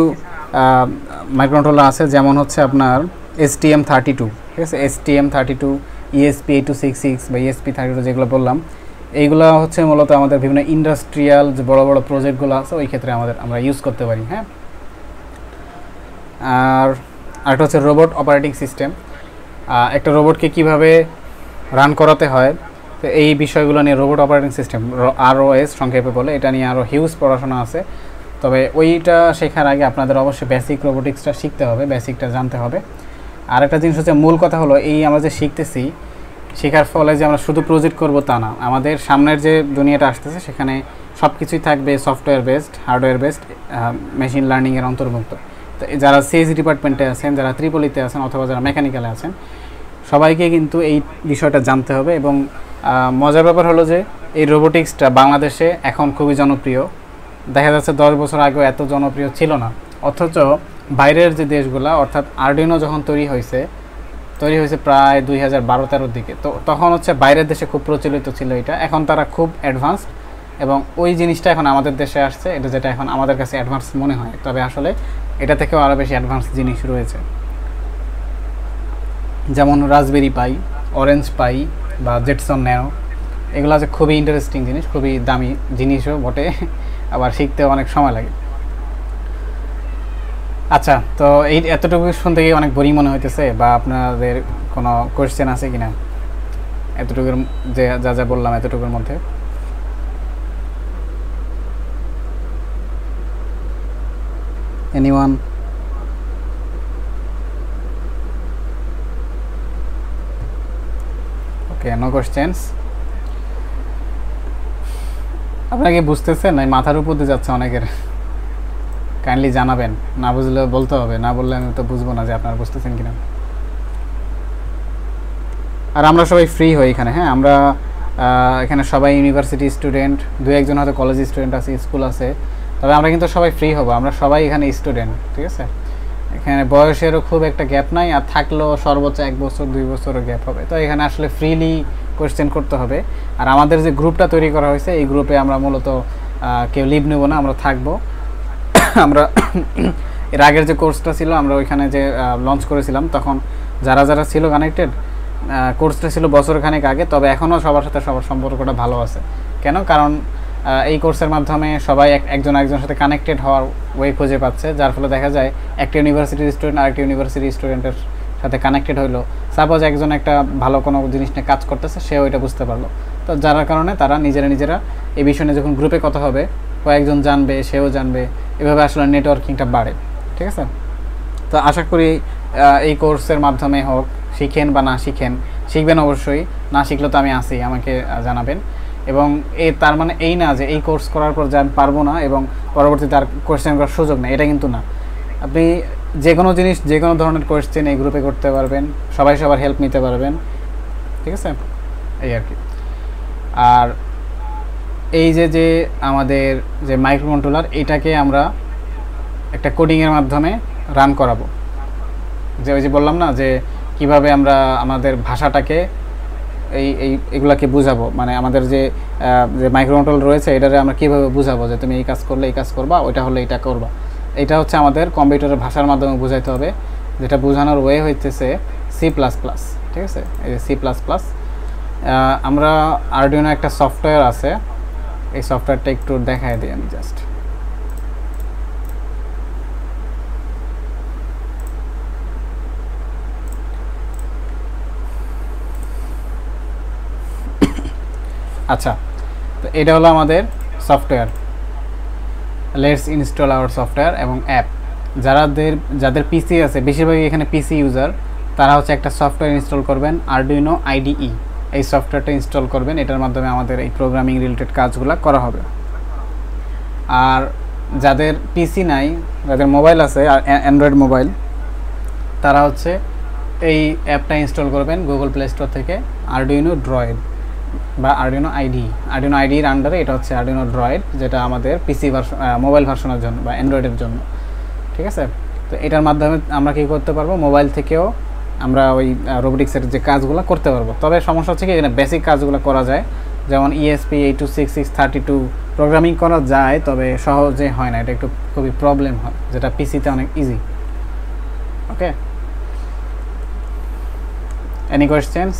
[SPEAKER 1] মাইক্রো কন্ট্রোলার আছে, যেমন হচ্ছে আপনার STM32। ঠিক আছে, STM32, ESP8266 বা ESP32 যেগুলো বললাম, এইগুলো হচ্ছে মূলত আমাদের বিভিন্ন ইন্ডাস্ট্রিয়াল যে বড় বড় প্রজেক্টগুলো আছে ওই ক্ষেত্রে আমরা ইউজ করতে পারি। হ্যাঁ, আর আরেকটা হচ্ছে রোবট অপারেটিং সিস্টেম, একটা রোবটকে কিভাবে রান করাতে হয়, তো এই বিষয়গুলো নিয়ে রোবট অপারেটিং সিস্টেম, ROS সংক্ষেপে বলে, এটা নিয়ে আরও হিউজ পড়াশোনা আছে। তবে ওইটা শেখার আগে আপনাদের অবশ্যই বেসিক রোবোটিক্সটা শিখতে হবে, বেসিকটা জানতে হবে। আরেকটা জিনিস হচ্ছে, মূল কথা হলো এই আমরা যে শিখতেছি, শেখার ফলে যে আমরা শুধু প্রজেক্ট করব তা না, আমাদের সামনের যে দুনিয়াটা আসতেছে সেখানে সব কিছুই থাকবে software based, hardware based, machine লার্নিংয়ের অন্তর্ভুক্ত। তো যারা সিএসি ডিপার্টমেন্টে আছেন, যারা ত্রিপলিতে আছেন, অথবা যারা মেকানিক্যালে আছেন, সবাইকে কিন্তু এই বিষয়টা জানতে হবে। এবং মজার ব্যাপার হলো যে এই রোবোটিক্সটা বাংলাদেশে এখন খুবই জনপ্রিয়। দেখা যাচ্ছে 10 বছর আগেও এত জনপ্রিয় ছিল না, অথচ বাইরের যে দেশগুলো, অর্থাৎ আরডিনো যখন তৈরি হয়েছে প্রায় 2012-13 দিকে, তো তখন হচ্ছে বাইরের দেশে খুব প্রচলিত ছিল এটা। এখন তারা খুব অ্যাডভান্সড, এবং ওই জিনিসটা এখন আমাদের দেশে আসছে, এটা যেটা এখন আমাদের কাছে অ্যাডভান্স মনে হয়, তবে আসলে এটা থেকেও আরও বেশি অ্যাডভান্স জিনিস রয়েছে, যেমন রাসবেরি পাই, অরেঞ্জ পাই বা জেটসন ন্যানো। এগুলো আছে খুবই ইন্টারেস্টিং জিনিস, খুবই দামি জিনিসও বটে, আবার শিখতেও অনেক সময় লাগে। আচ্ছা, তো এই এতটুকু শুনতে গিয়ে অনেক বোরিং মনে হইতেছে, বা আপনাদের কোনো কোয়েশ্চেন আছে কিনা এতটুকুর, যে যা যা বললাম এতটুকুর মধ্যে? এনিওয়ান? ওকে, নো কোয়েশ্চেন্স। আপনাকে বুঝতেছেন না, মাথার উপর দিয়ে যাচ্ছে অনেকের? কাইন্ডলি জানাবেন, না বুঝলে বলতে হবে, না বললে আমি তো বুঝবো না যে আপনারা বুঝতেছেন কিনা। আর আমরা সবাই ফ্রি হই এখানে, হ্যাঁ, আমরা এখানে সবাই ইউনিভার্সিটি স্টুডেন্ট, দু একজন হয়তো কলেজ স্টুডেন্ট আছে, স্কুল আছে, তবে আমরা কিন্তু সবাই ফ্রি হব, আমরা সবাই এখানে স্টুডেন্ট, ঠিক আছে? এখানে বয়সেরও খুব একটা গ্যাপ নাই, আর থাকলেও সর্বোচ্চ 1 বছর 2 বছরও গ্যাপ হবে। তো এখানে আসলে ফ্রিলি কোয়েশ্চেন করতে হবে। আর আমাদের যে গ্রুপটা তৈরি করা হয়েছে, এই গ্রুপে আমরা মূলত কেউ লিভ নেব না, আমরা থাকবো। আমরা এর আগের যে কোর্সটা ছিল, আমরা ওইখানে যে লঞ্চ করেছিলাম, তখন যারা যারা ছিল কানেক্টেড, কোর্সটা ছিল বছরখানেক আগে, তবে এখনও সবার সাথে সবার সম্পর্কটা ভালো আছে। কেন? কারণ এই কোর্সের মাধ্যমে সবাই একজন একজনের সাথে কানেক্টেড হওয়ার ওয়ে খুঁজে পাচ্ছে, যার ফলে দেখা যায় একটা ইউনিভার্সিটির স্টুডেন্ট আরেকটা ইউনিভার্সিটির স্টুডেন্টের সাথে কানেক্টেড হইলো। সাপোজ একজন একটা ভালো কোনো জিনিস নিয়ে কাজ করতেছে, সেও এটা বুঝতে পারলো। তো যার কারণে তারা নিজেরা এই বিষয় নিয়ে যখন গ্রুপে কথা হবে, কয়েকজন জানবে, সেও জানবে, এভাবে আসলে নেটওয়ার্কিংটা বাড়ে, ঠিক আছে? তো আশা করি এই কোর্সের মাধ্যমে হোক, শিখেন বা না শিখেন, শিখবেন অবশ্যই, না শিখলে তো আমি আছি, আমাকে জানাবেন। এবং তার মানে এই না যে এই কোর্স করার পর যে আমি পারবো না এবং পরবর্তীতে আর কোয়েশ্চেন করার সুযোগ নেই, এটা কিন্তু না। আপনি যে কোনো জিনিস, যে কোনো ধরনের কোয়েশ্চেন এই গ্রুপে করতে পারবেন, সবাই সবার হেল্প নিতে পারবেন, ঠিক আছে? এই আর কি। আর এই যে আমাদের যে মাইক্রো কন্ট্রোলার, এটাকে আমরা একটা কোডিংয়ের মাধ্যমে রান করাবো। যে ওই যে বললাম না, যে কিভাবে আমরা আমাদের ভাষাটাকে এগুলাকে বুঝাবো, মানে আমাদের যে মাইক্রো কন্ট্রোলার রয়েছে, এটারে আমরা কীভাবে বুঝাবো যে তুমি এই কাজ করলে এই কাজ করবা, ওইটা হলে এটা করবা। এটা হচ্ছে আমাদের কম্পিউটারের ভাষার মাধ্যমে বুঝাইতে হবে, যেটা বোঝানোর ওয়ে হইতেছে C++, ঠিক আছে? এই যে C++। আমরা আরডুইনো একটা সফটওয়্যার আছে, এই সফটওয়্যারটা একটু দেখাই দিই আমি জাস্ট। আচ্ছা, তো এটা হলো আমাদের software. Let's install our software এবং অ্যাপ। যাদের পিসি আছে, বেশিরভাগই এখানে পিসি ইউজার, তারা হচ্ছে একটা সফটওয়্যার ইনস্টল করবেন, আরডুইনো IDE। এই সফটওয়্যারটা ইনস্টল করবেন, এটার মাধ্যমে আমাদের এই প্রোগ্রামিং রিলেটেড কাজগুলো করা হবে। আর যাদের পিসি নাই, যাদের মোবাইল আছে, অ্যান্ড্রয়েড মোবাইল, তারা হচ্ছে এই অ্যাপটা ইনস্টল করবেন গুগল প্লে স্টোর থেকে, আরডুইনো ড্রয়েড বা আরডুইনো আইডির আন্ডারে এটা হচ্ছে আরডুইনো ড্রয়েড, যেটা আমাদের পিসি ভার্সন, মোবাইল ভার্সনের জন্য বা অ্যান্ড্রয়েডের জন্য, ঠিক আছে? তো এটার মাধ্যমে আমরা কী করতে পারবো, মোবাইল থেকেও আমরা ওই রোবোটিক্সের যে কাজগুলো করতে পারবো। তবে সমস্যা হচ্ছে কি, এখানে বেসিক কাজগুলো করা যায়, যেমন ESP826632 প্রোগ্রামিং করা যায়, তবে সহজে হয় না, এটা একটু খুবই প্রবলেম হয়, যেটা পিসিতে অনেক ইজি। ওকে, এনি কোয়েশ্চেন্স?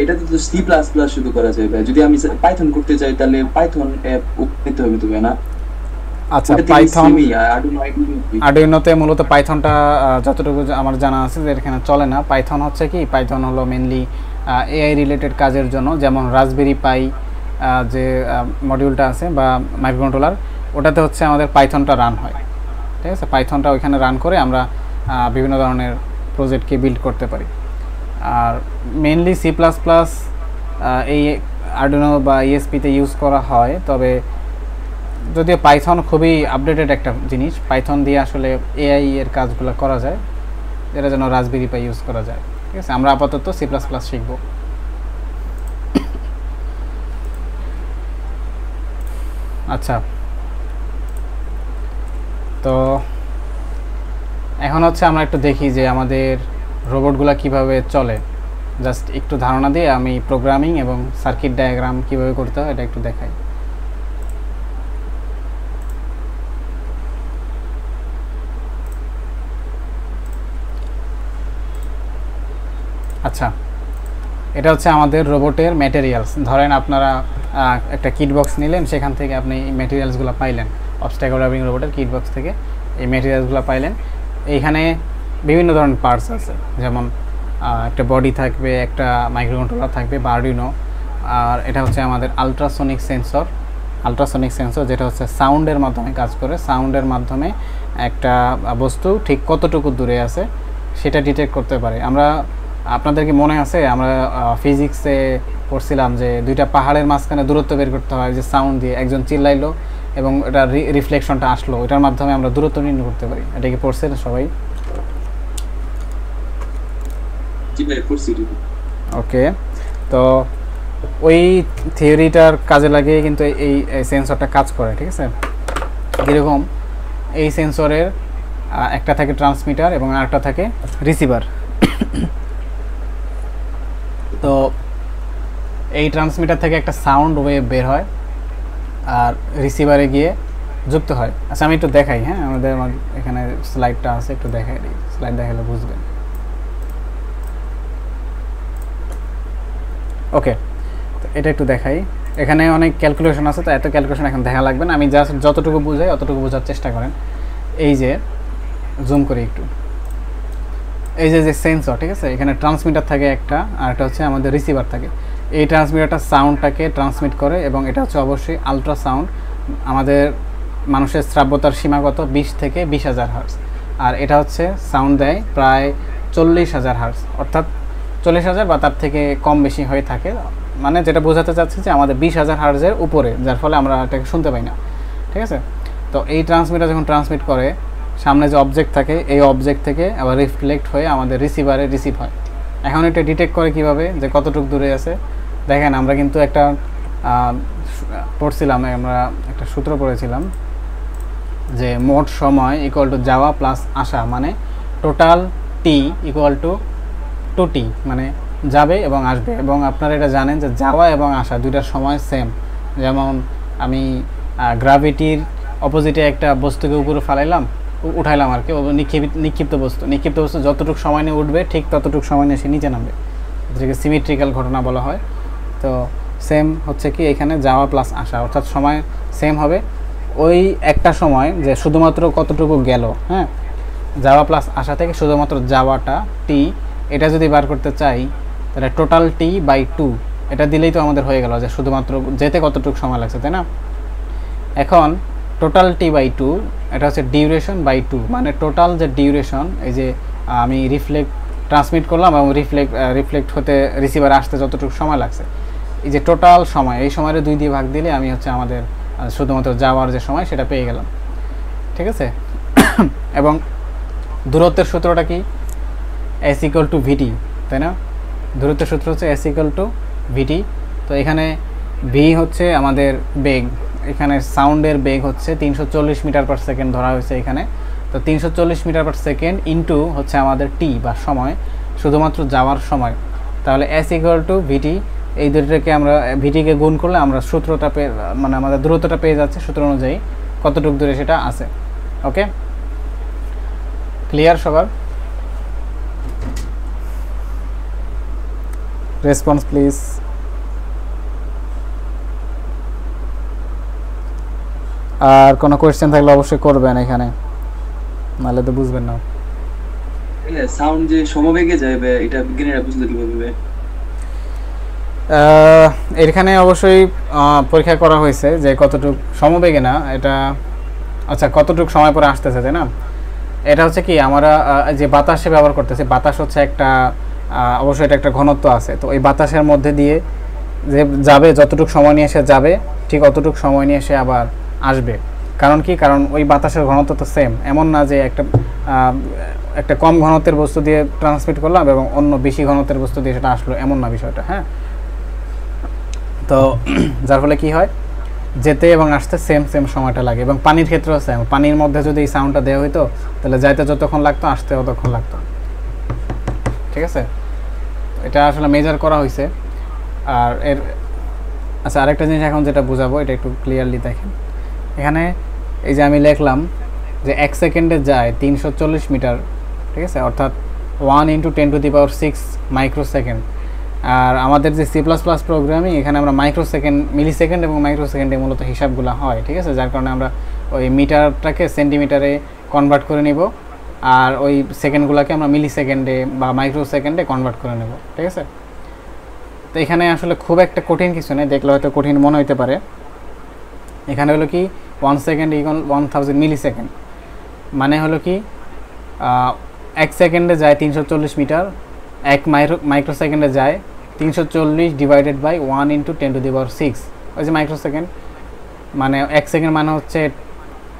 [SPEAKER 2] এটা তো C++ শুধু করা যায় ভাই। যদি আমি পাইথন করতে চাই, তাহলে পাইথন অ্যাপ নিতে হবে তো, না?
[SPEAKER 1] আচ্ছা, পাইথন আরডুইনোতে মূলত পাইথনটা যতটুকু আমার জানা আছে যে এখানে চলে না। পাইথন হচ্ছে কি, পাইথন হলো মেনলি AI রিলেটেড কাজের জন্য, যেমন রাসবেরি পাই যে মডিউলটা আছে বা মাইক্রোকন্ট্রোলার, ওটাতে হচ্ছে আমাদের পাইথনটা রান হয়, ঠিক আছে? পাইথনটা ওইখানে রান করে আমরা বিভিন্ন ধরনের প্রজেক্টকে বিল্ড করতে পারি। আর মেনলি C++ এই আরডুইনো বা ESP-তে ইউজ করা হয়, তবে যদিও পাইথন খুবই আপডেটেড একটা জিনিস, পাইথন দিয়ে আসলে AI এর কাজগুলো করা যায়, এর জন্য রাসবেরি পাই ইউজ করা যায়, ঠিক আছে? আমরা আপাতত C++ শিখব। আচ্ছা, তো এখন হচ্ছে আমরা একটু দেখি যে আমাদের রোবটগুলো কিভাবে চলে। জাস্ট একটু ধারণা দিয়ে আমি প্রোগ্রামিং এবং সার্কিট ডায়াগ্রাম কিভাবে করতে হয় এটা একটু দেখাই। আচ্ছা, এটা হচ্ছে আমাদের রোবটের ম্যাটেরিয়ালস। ধরেন আপনারা একটা কিট বক্স নিলেন, সেখান থেকে আপনি এই ম্যাটেরিয়ালসগুলো পাইলেন, অবস্ট্যাকল ড্রাইভিং রোবটের কিট বক্স থেকে এই ম্যাটেরিয়ালসগুলো পাইলেন। এইখানে বিভিন্ন ধরনের পার্টস আছে, যেমন একটা বডি থাকবে, একটা মাইক্রোকন্ট্রোলার থাকবে বা আরডুইনো, আর এটা হচ্ছে আমাদের আলট্রাসনিক সেন্সর, যেটা হচ্ছে সাউন্ডের মাধ্যমে কাজ করে। সাউন্ডের মাধ্যমে একটা বস্তু ঠিক কতটুকু দূরে আছে সেটা ডিটেক্ট করতে পারে। আপনাদের কি মনে আছে, আমরা ফিজিক্সে পড়ছিলাম যে দুইটা পাহাড়ের মাঝখানে দূরত্ব বের করতে হয়, যে সাউন্ড দিয়ে একজন চিল্লাইলো এবং এটা রিফ্লেকশনটা আসলো, এটার মাধ্যমে আমরা দূরত্ব নির্ণয় করতে পারি। এটা কি পড়ছেন সবাই? ওকে, তো ওই থিওরিটার কাজে লাগিয়ে কিন্তু এই সেন্সরটা কাজ করে, ঠিক আছে? কীরকম, এই সেন্সরের একটা থাকে ট্রান্সমিটার এবং আরেকটা থাকে রিসিভার। তো এই ট্রান্সমিটার থেকে একটা সাউন্ড ওয়েভ বের হয় আর রিসিভারে গিয়ে যুক্ত হয়। আচ্ছা, আমি একটু দেখাই, হ্যাঁ, আমাদের এখানে স্লাইডটা আছে, একটু দেখাই দিই, স্লাইড দেখালে বুঝবেন। ওকে, তো এটা একটু দেখাই। এখানে অনেক ক্যালকুলেশন আছে, তো এত ক্যালকুলেশন এখন দেখা লাগবে না, আমি জাস্ট যতটুকু বুঝাই অতটুকু বোঝার চেষ্টা করেন। এই যে জুম করি একটু, এই যে সেন্সর, ঠিক আছে, এখানে ট্রান্সমিটার থাকে একটা, আর একটা হচ্ছে আমাদের রিসিভার থাকে। এই ট্রান্সমিটারটা সাউন্ডটাকে ট্রান্সমিট করে এবং এটা হচ্ছে অবশ্যই আলট্রাসাউন্ড। আমাদের মানুষের শ্রাব্যতার সীমাগত 20 থেকে 20,000 হার্টজ, আর এটা হচ্ছে সাউন্ড দেয় প্রায় 40,000 হার্টজ, অর্থাৎ 40,000 বা তার থেকে কম বেশি হয়ে থাকে। মানে যেটা বোঝাতে চাচ্ছি যে আমাদের 20,000 হার্টজের উপরে, যার ফলে আমরা এটাকে শুনতে পাই না, ঠিক আছে? তো এই ট্রান্সমিটার যখন ট্রান্সমিট করে, সামনে যে অবজেক্ট থাকে, এই অবজেক্ট থেকে আবার রিফ্লেক্ট হয়ে আমাদের রিসিভারে রিসিভ হয়। এখন এটা ডিটেক্ট করে কিভাবে যে কতটুকু দূরে আছে। দেখেন, আমরা কিন্তু একটা পড়ছিলাম, আমরা একটা সূত্র পড়েছিলাম যে মোট সময় ইকুয়াল টু যাওয়া প্লাস আসা, মানে total T equal to 2t, মানে যাবে এবং আসবে। এবং আপনারা এটা জানেন যে যাওয়া এবং আসা দুইটার সময় সেম। যেমন আমি গ্র্যাভিটির অপোজিটে একটা বস্তুকে উপরে উঠাইলাম আর কি, নিক্ষিপ্ত বস্তু যতটুকু সময় নিয়ে উঠবে ঠিক ততটুকু সময় নিয়ে সে নিচে নামবে, যেটাকে সিমেট্রিক্যাল ঘটনা বলা হয়। তো সেম হচ্ছে কি এখানে যাওয়া প্লাস আসা, অর্থাৎ সময় সেম হবে। ওই একটা সময় যে শুধুমাত্র কতটুকু গেল, হ্যাঁ, যাওয়া প্লাস আসা থেকে শুধুমাত্র যাওয়াটা টি, এটা যদি বার করতে চাই তাহলে টোটাল টি বাই 2 এটা দিলেই তো আমাদের হয়ে গেল যে শুধুমাত্র যেতে কতটুকু সময় লাগছে, তাই না? এখন টোটাল টি বাই 2 এটা হচ্ছে ডিউরেশন বাই 2, মানে টোটাল যে ডিউরেশন, এই যে আমি ট্রান্সমিট করলাম এবং রিফ্লেক্ট হতে রিসিভারে আসতে যতটুকু সময় লাগছে, এই যে টোটাল সময়, এই সময়ের 2 দিয়ে ভাগ দিলে আমি হচ্ছে আমাদের শুধুমাত্র যাওয়ার যে সময় সেটা পেয়ে গেলাম, ঠিক আছে? এবং দূরত্বের সূত্রটা কি? এস ইকুয়াল টু ভিটি, তাই না? দূরত্বের সূত্র হচ্ছে এস ইকুয়াল টু ভিটি। তো এখানে ভি হচ্ছে আমাদের বেগ, এখানে সাউন্ডের বেগ হচ্ছে 340 মিটার পার সেকেন্ড ধরা হয়েছে এখানে। তো 340 মিটার পার সেকেন্ড ইন্টু হচ্ছে আমাদের টি বা সময়, শুধুমাত্র যাওয়ার সময়। তাহলে এস ইকুয়াল টু ভিটি, এই দুটোকে আমরা ভিটিকে গুণ করলে আমরা সূত্রটা মানে আমাদের দূরত্বটা পেয়ে যাচ্ছে সূত্র অনুযায়ী কতটুকু দূরে সেটা আছে। ওকে, ক্লিয়ার সবার? Response please. আর কোনো কোয়েশ্চেন থাকলে অবশ্যই করবেন এখানে, নাহলে তো বুঝবেন না।
[SPEAKER 2] সাউন্ড যে সমবেগে যাবে, এটা বিজ্ঞানীরা বুঝলো কিভাবে?
[SPEAKER 1] এখানে অবশ্যই পরীক্ষা করা হয়েছে যে কতটুকু সমবেগে না, এটা আচ্ছা কতটুকু সময় পরে আসতেছে, তাই না? এটা হচ্ছে কি আমরা যে বাতাসে ব্যবহার করতেছি, বাতাস হচ্ছে একটা অবশ্যই এটা একটা ঘনত্ব আছে। তো এই বাতাসের মধ্যে দিয়ে যে যাবে, যতটুকু সময় নিয়ে সে যাবে ঠিক অতটুকু সময় নিয়ে সে আবার আসবে। কারণ কি? কারণ ওই বাতাসের ঘনত্ব তো সেম, এমন না যে একটা কম ঘনত্বের বস্তু দিয়ে ট্রান্সমিট করলাম এবং অন্য বেশি ঘনত্বের বস্তু দিয়ে সেটা আসলো, এমন না বিষয়টা, হ্যাঁ। তো যার ফলে কি হয়, যেতে এবং আসতে সেম সময়টা লাগে। এবং পানির ক্ষেত্রেও সেম, পানির মধ্যে যদি এই সাউন্ডটা দেওয়া হইতো তাহলে যাইতে যতক্ষণ লাগতো আসতে ততক্ষণ লাগতো, ঠিক আছে? এটা আসলে মেজার করা হয়েছে। আর আচ্ছা, আরেকটা জিনিস এখন যেটা বোঝাবো, এটা একটু ক্লিয়ারলি দেখেন। এখানে এই যে আমি লিখলাম যে 1 সেকেন্ডে যায় 340 মিটার, ঠিক আছে? অর্থাৎ 1 × 10⁶ মাইক্রোসেকেন্ড। আর আমাদের যে সি প্লাস প্লাস প্রোগ্রামিং, এখানে আমরা মাইক্রোসেকেন্ড, মিলিসেকেন্ড এবং মাইক্রোসেকেন্ডে মূলত হিসাবগুলো হয়, ঠিক আছে? যার কারণে আমরা ওই মিটারটাকে সেন্টিমিটারে কনভার্ট করে নিব, আর ওই সেকেন্ডগুলোকে আমরা মিলিসেকেন্ডে বা মাইক্রোসেকেন্ডে কনভার্ট করে নেব, ঠিক আছে? তো এখানে আসলে খুব একটা কঠিন কিছু নেই, দেখলে হয়তো কঠিন মনে হইতে পারে। এখানে হলো কি 1 সেকেন্ড ইকুয়াল 1000 মিলিসেকেন্ড, মানে হলো কি 1 সেকেন্ডে যায় 340 মিটার, 1 মাইক্রোসেকেন্ডে যায় 340 ডিভাইডেড বাই 1 × 10⁶, ওই যে মাইক্রোসেকেন্ড, মানে 1 সেকেন্ড মানে হচ্ছে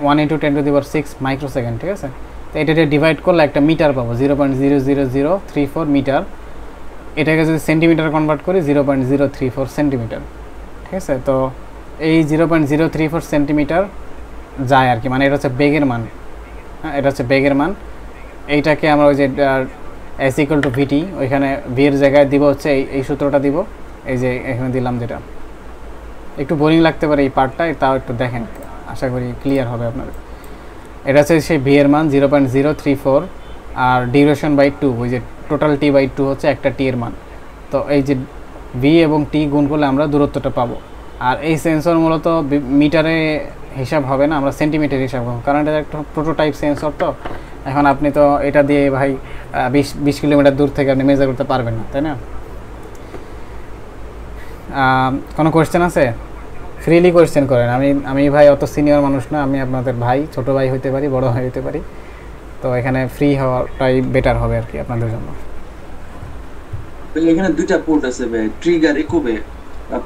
[SPEAKER 1] 1 × 10⁶ মাইক্রোসেকেন্ড, ঠিক আছে? তো এটা ডিভাইড করলে একটা মিটার পাবো, 0.00034 মিটার। এটাকে যদি সেন্টিমিটার কনভার্ট করি 0.034 সেন্টিমিটার, ঠিক আছে? তো এই 0.034 সেন্টিমিটার যায় আর কি, মানে এটা হচ্ছে বেগের মান। হ্যাঁ, এটা হচ্ছে বেগের মান। এইটাকে আমরা ওই যে S = VT, ওইখানে V এর জায়গায় দিব হচ্ছে এই সূত্রটা দিব, এই যে এখানে দিলাম। যেটা একটু বোরিং লাগতে পারে এই পার্টটা, তাও একটু দেখেন, আশা করি ক্লিয়ার হবে আপনাদের। এটা হচ্ছে সেই V এর মান 0.034, আর ডিউরেশন বাই 2, ওই যে টোটাল T/2 হচ্ছে একটা T এর মান। তো এই যে V এবং T গুণ করলে আমরা দূরত্বটা পাবো। আর এই সেন্সর মূলত মিটারে হিসাব হবে না, আমরা সেন্টিমিটার হিসাব করব, কারণ এটা একটা প্রোটোটাইপ সেন্সর। তো এখন আপনি তো এটা দিয়ে ভাই 20 কিলোমিটার দূর থেকে আপনি মেজার করতে পারবেন না, তাই না? কোনো কোয়েশ্চেন আছে? ফ্রিলি কোয়েশ্চেন করেন। আমি ভাই অত সিনিয়র মানুষ না, আমি আপনাদের ভাই, ছোট ভাই হইতে পারি, বড় ভাই হইতে পারি। তো এখানে ফ্রি হওয়াটাই বেটার হবে আর কি আপনাদের জন্য।
[SPEAKER 2] এখানে দুইটা পোর্ট আছে ভাই, ট্রিগার ইকো বে,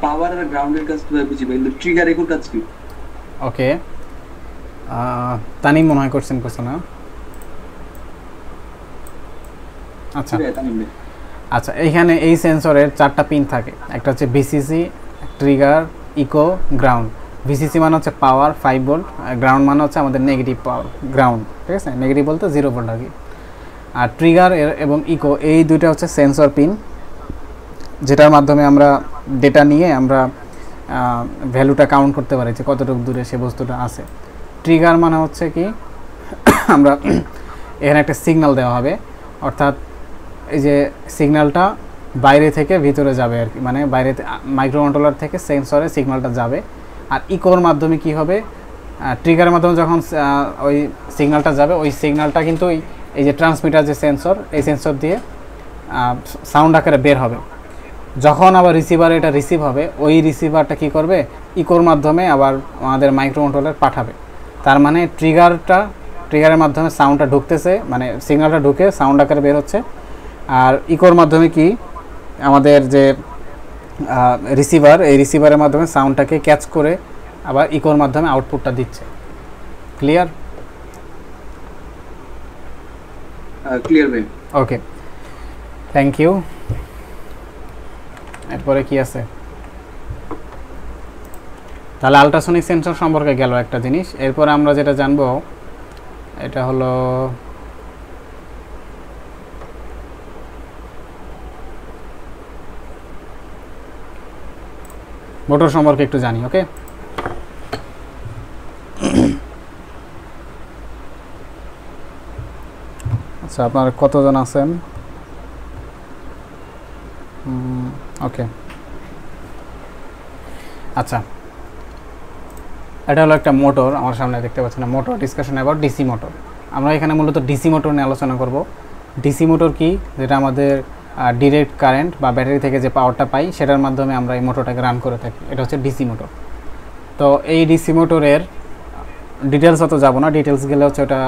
[SPEAKER 2] পাওয়ার আর গ্রাউন্ডের কাজ তো বুঝি ভাই, কিন্তু ট্রিগার ইকো কাজ কি?
[SPEAKER 1] ওকে, তানিম মনে হয় কোয়েশ্চেন করছে না? আচ্ছা আচ্ছা, এইখানে এই সেন্সরের 4টা পিন থাকে। একটা হচ্ছে VCC, trigger, echo, ground. VCC মানে হচ্ছে পাওয়ার 5 ভোল্ট, গ্রাউন্ড মানে হচ্ছে আমাদের নেগেটিভ পাওয়ার, গ্রাউন্ড, ঠিক আছে? নেগেটিভ বলতে 0 ভোল্ট আর কি। আর ট্রিগার এবং ইকো, এই দুইটা হচ্ছে সেন্সর পিন, যেটার মাধ্যমে আমরা ডেটা নিয়ে আমরা ভ্যালুটা কাউন্ট করতে পারি যে কতটুকু দূরে সে বস্তুটা আছে। ট্রিগার মানে হচ্ছে কি আমরা এখানে একটা সিগন্যাল দেওয়া হবে, অর্থাৎ এই যে সিগন্যালটা বাইরে থেকে ভিতরে যাবে আর কি, মানে বাইরে মাইক্রোকন্ট্রোলার থেকে সেন্সরে সিগন্যালটা যাবে। আর ইকোর মাধ্যমে কি হবে, ট্রিগারের মাধ্যমে যখন ওই সিগন্যালটা যাবে, ওই সিগন্যালটা কিন্তু এই যে ট্রান্সমিটার যে সেন্সর, এই সেন্সর দিয়ে সাউন্ড আকারে বের হবে। যখন আবার রিসিভারে এটা রিসিভ হবে, ওই রিসিভারটা কি করবে, ইকোর মাধ্যমে আবার আমাদের মাইক্রোকন্ট্রোলার পাঠাবে। তার মানে ট্রিগারের মাধ্যমে সাউন্ডটা ঢুকতেছে, মানে সিগন্যালটা ঢুকে সাউন্ড আকারে বের হচ্ছে। আর ইকোর মাধ্যমে কি আমাদের যে রিসিভার, এই রিসিভারের মাধ্যমে সাউন্ডটাকে ক্যাচ করে আবার ইকোর মাধ্যমে আউটপুটটা দিচ্ছে। ক্লিয়ার?
[SPEAKER 2] ক্লিয়ার ভাই।
[SPEAKER 1] ওকে, থ্যাংক ইউ। এরপরে কি আছে? তাহলে আল্ট্রাসনিক সেন্সর সম্পর্কে গেল একটা জিনিস। এরপরে আমরা যেটা জানবো এটা হলো মোটর সম্পর্কে একটু জানি। ওকে, আচ্ছা, আপনারা কতজন আছেন? ওকে, আচ্ছা, এটা হলো একটা মোটর, আমার সামনে দেখতে পাচ্ছেন না, motor discussion about DC motor. আমরা এখানে মূলত ডিসি মোটর নিয়ে আলোচনা করব। ডিসি মোটর কি, যেটা আমাদের ডিরেক্ট কারেন্ট বা ব্যাটারি থেকে যে পাওয়ারটা পাই, সেটার মাধ্যমে আমরা এই মোটরটাকে রান করে থাকি। এটা হচ্ছে ডিসি মোটর। তো এই ডিসি মোটরের ডিটেলস অত যাব না, ডিটেলস গেলে হচ্ছে ওটা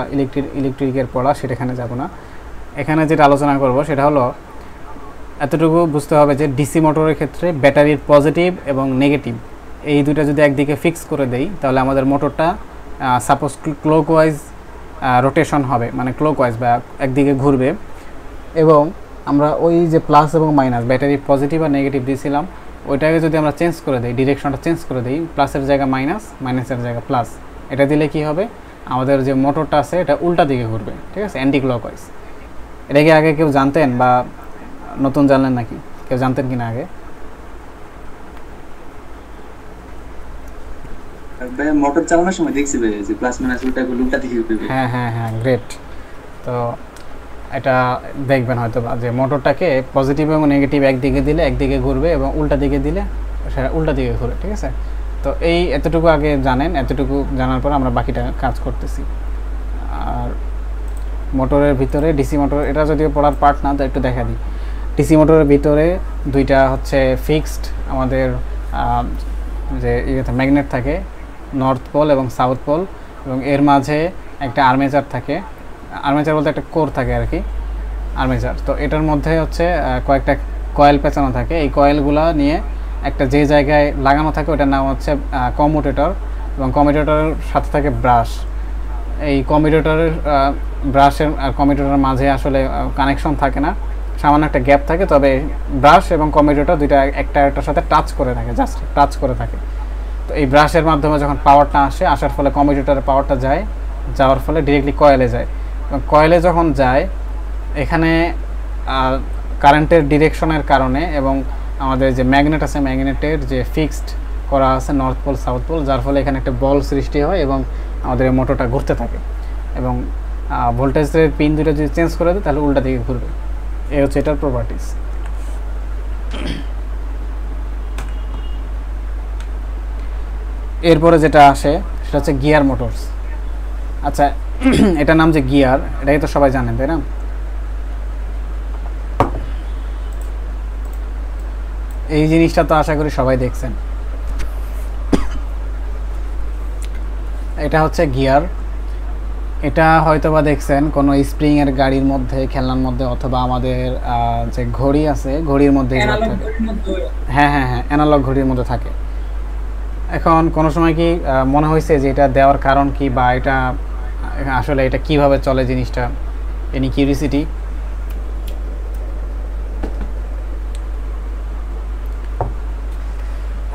[SPEAKER 1] ইলেকট্রিকের পড়া, সেটাখানে যাব না। এখানে যেটা আলোচনা করব সেটা হলো এতটুকু বুঝতে হবে যে ডিসি মোটরের ক্ষেত্রে ব্যাটারির পজিটিভ এবং নেগেটিভ এই দুটো যদি একদিকে ফিক্স করে দেই, তাহলে আমাদের মোটরটা সাপোজ ক্লকওয়াইজ রোটেশন হবে, মানে ক্লকওয়াইজ বা একদিকে ঘুরবে। এবং আমরা ওই যে প্লাস এবং মাইনাস, ব্যাটারি পজিটিভ আর নেগেটিভ দিয়েছিলাম, ওইটাকে যদি আমরা চেঞ্জ করে দিই, ডিরেকশনটা চেঞ্জ করে দিই, প্লাসের জায়গা মাইনাস, মাইনাসের জায়গা প্লাস, এটা দিলে কি হবে, আমাদের যে মোটরটা আছে এটা উল্টা দিকে ঘুরবে, ঠিক আছে, অ্যান্টি ক্লকওয়াইজ। এটা কি আগে কেউ জানতেন বা নতুন জানলেন নাকি? কেউ জানতেন কিনা আগে?
[SPEAKER 2] মোটর চালানোর সময় দেখছি যে প্লাস মাইনাস উল্টা দিকে ঘুরবে।
[SPEAKER 1] হ্যাঁ হ্যাঁ হ্যাঁ, গ্রেট। তো এটা দেখবেন হয়তো যে মোটরটাকে পজিটিভ এবং নেগেটিভ একদিকে দিলে একদিকে ঘুরবে এবং উল্টা দিকে দিলে সেটা উল্টা দিকে ঘুরে, ঠিক আছে? তো এই এতটুকু আগে জানেন, এতটুকু জানার পর আমরা বাকিটা কাজ করতেছি। আর মোটরের ভিতরে ডিসি মোটর, এটা যদিও পড়ার পার্ট না, তো একটু দেখা দিই। ডিসি মোটরের ভিতরে দুইটা হচ্ছে ফিক্সড আমাদের যে ম্যাগনেট থাকে, নর্থ পোল এবং সাউথ পোল, এবং এর মাঝে একটা আর্মেচার থাকে। আর্মেচার বলতে একটা কোর থাকে আর কি, আর্মেচার। তো এটার মধ্যে হচ্ছে কয়েকটা কয়েল পেঁচানো থাকে। এই কয়েলগুলো নিয়ে একটা যে জায়গায় লাগানো থাকে ওটার নাম হচ্ছে কমিউটেটর, এবং কমিউটেটরের সাথে থাকে ব্রাশ। এই কমিউটেটরের ব্রাশের আর কমিউটেটরের মাঝে আসলে কানেকশন থাকে না, সামান্য একটা গ্যাপ থাকে, তবে ব্রাশ এবং কমিউটেটর দুইটা একটা একটার সাথে টাচ করে থাকে, জাস্ট টাচ করে থাকে। তো এই ব্রাশের মাধ্যমে যখন পাওয়ারটা আসার ফলে কমিউটেটরের পাওয়ারটা যায়, যাওয়ার ফলে ডিরেক্টলি কয়েলে যায়, এবং কয়েলে যখন যায় এখানে কারেন্টের ডিরেকশনের কারণে এবং আমাদের যে ম্যাগনেট আছে, ম্যাগনেটের যে ফিক্সড করা আছে নর্থ পোল সাউথ পোল, যার ফলে এখানে একটা বল সৃষ্টি হয় এবং আমাদের এই মোটরটা ঘুরতে থাকে। এবং ভোল্টেজের পিন দুটো যদি চেঞ্জ করে দেয় তাহলে উল্টা দিকে ঘুরবে। এই হচ্ছে এটার প্রপার্টিস। এরপরে যেটা আসে সেটা হচ্ছে গিয়ার মোটরস। আচ্ছা, এটার নাম যে গিয়ার, এটাই তো সবাই জানেন, তাই না? এই জিনিসটা তো আশা করি সবাই দেখছেন। এটা হচ্ছে গিয়ার। এটা হয়তোবা দেখছেন কোনো স্প্রিং এর গাড়ির মধ্যে, খেলনার মধ্যে, অথবা আমাদের যে ঘড়ি আছে ঘড়ির মধ্যে। হ্যাঁ হ্যাঁ হ্যাঁ, অ্যানালগ ঘড়ির মধ্যে থাকে। এখন কোনো সময় কি মনে হয়েছে যে এটা দেওয়ার কারণ কি, বা এটা আসলে এটা কিভাবে চলে জিনিসটা? Any curiosity?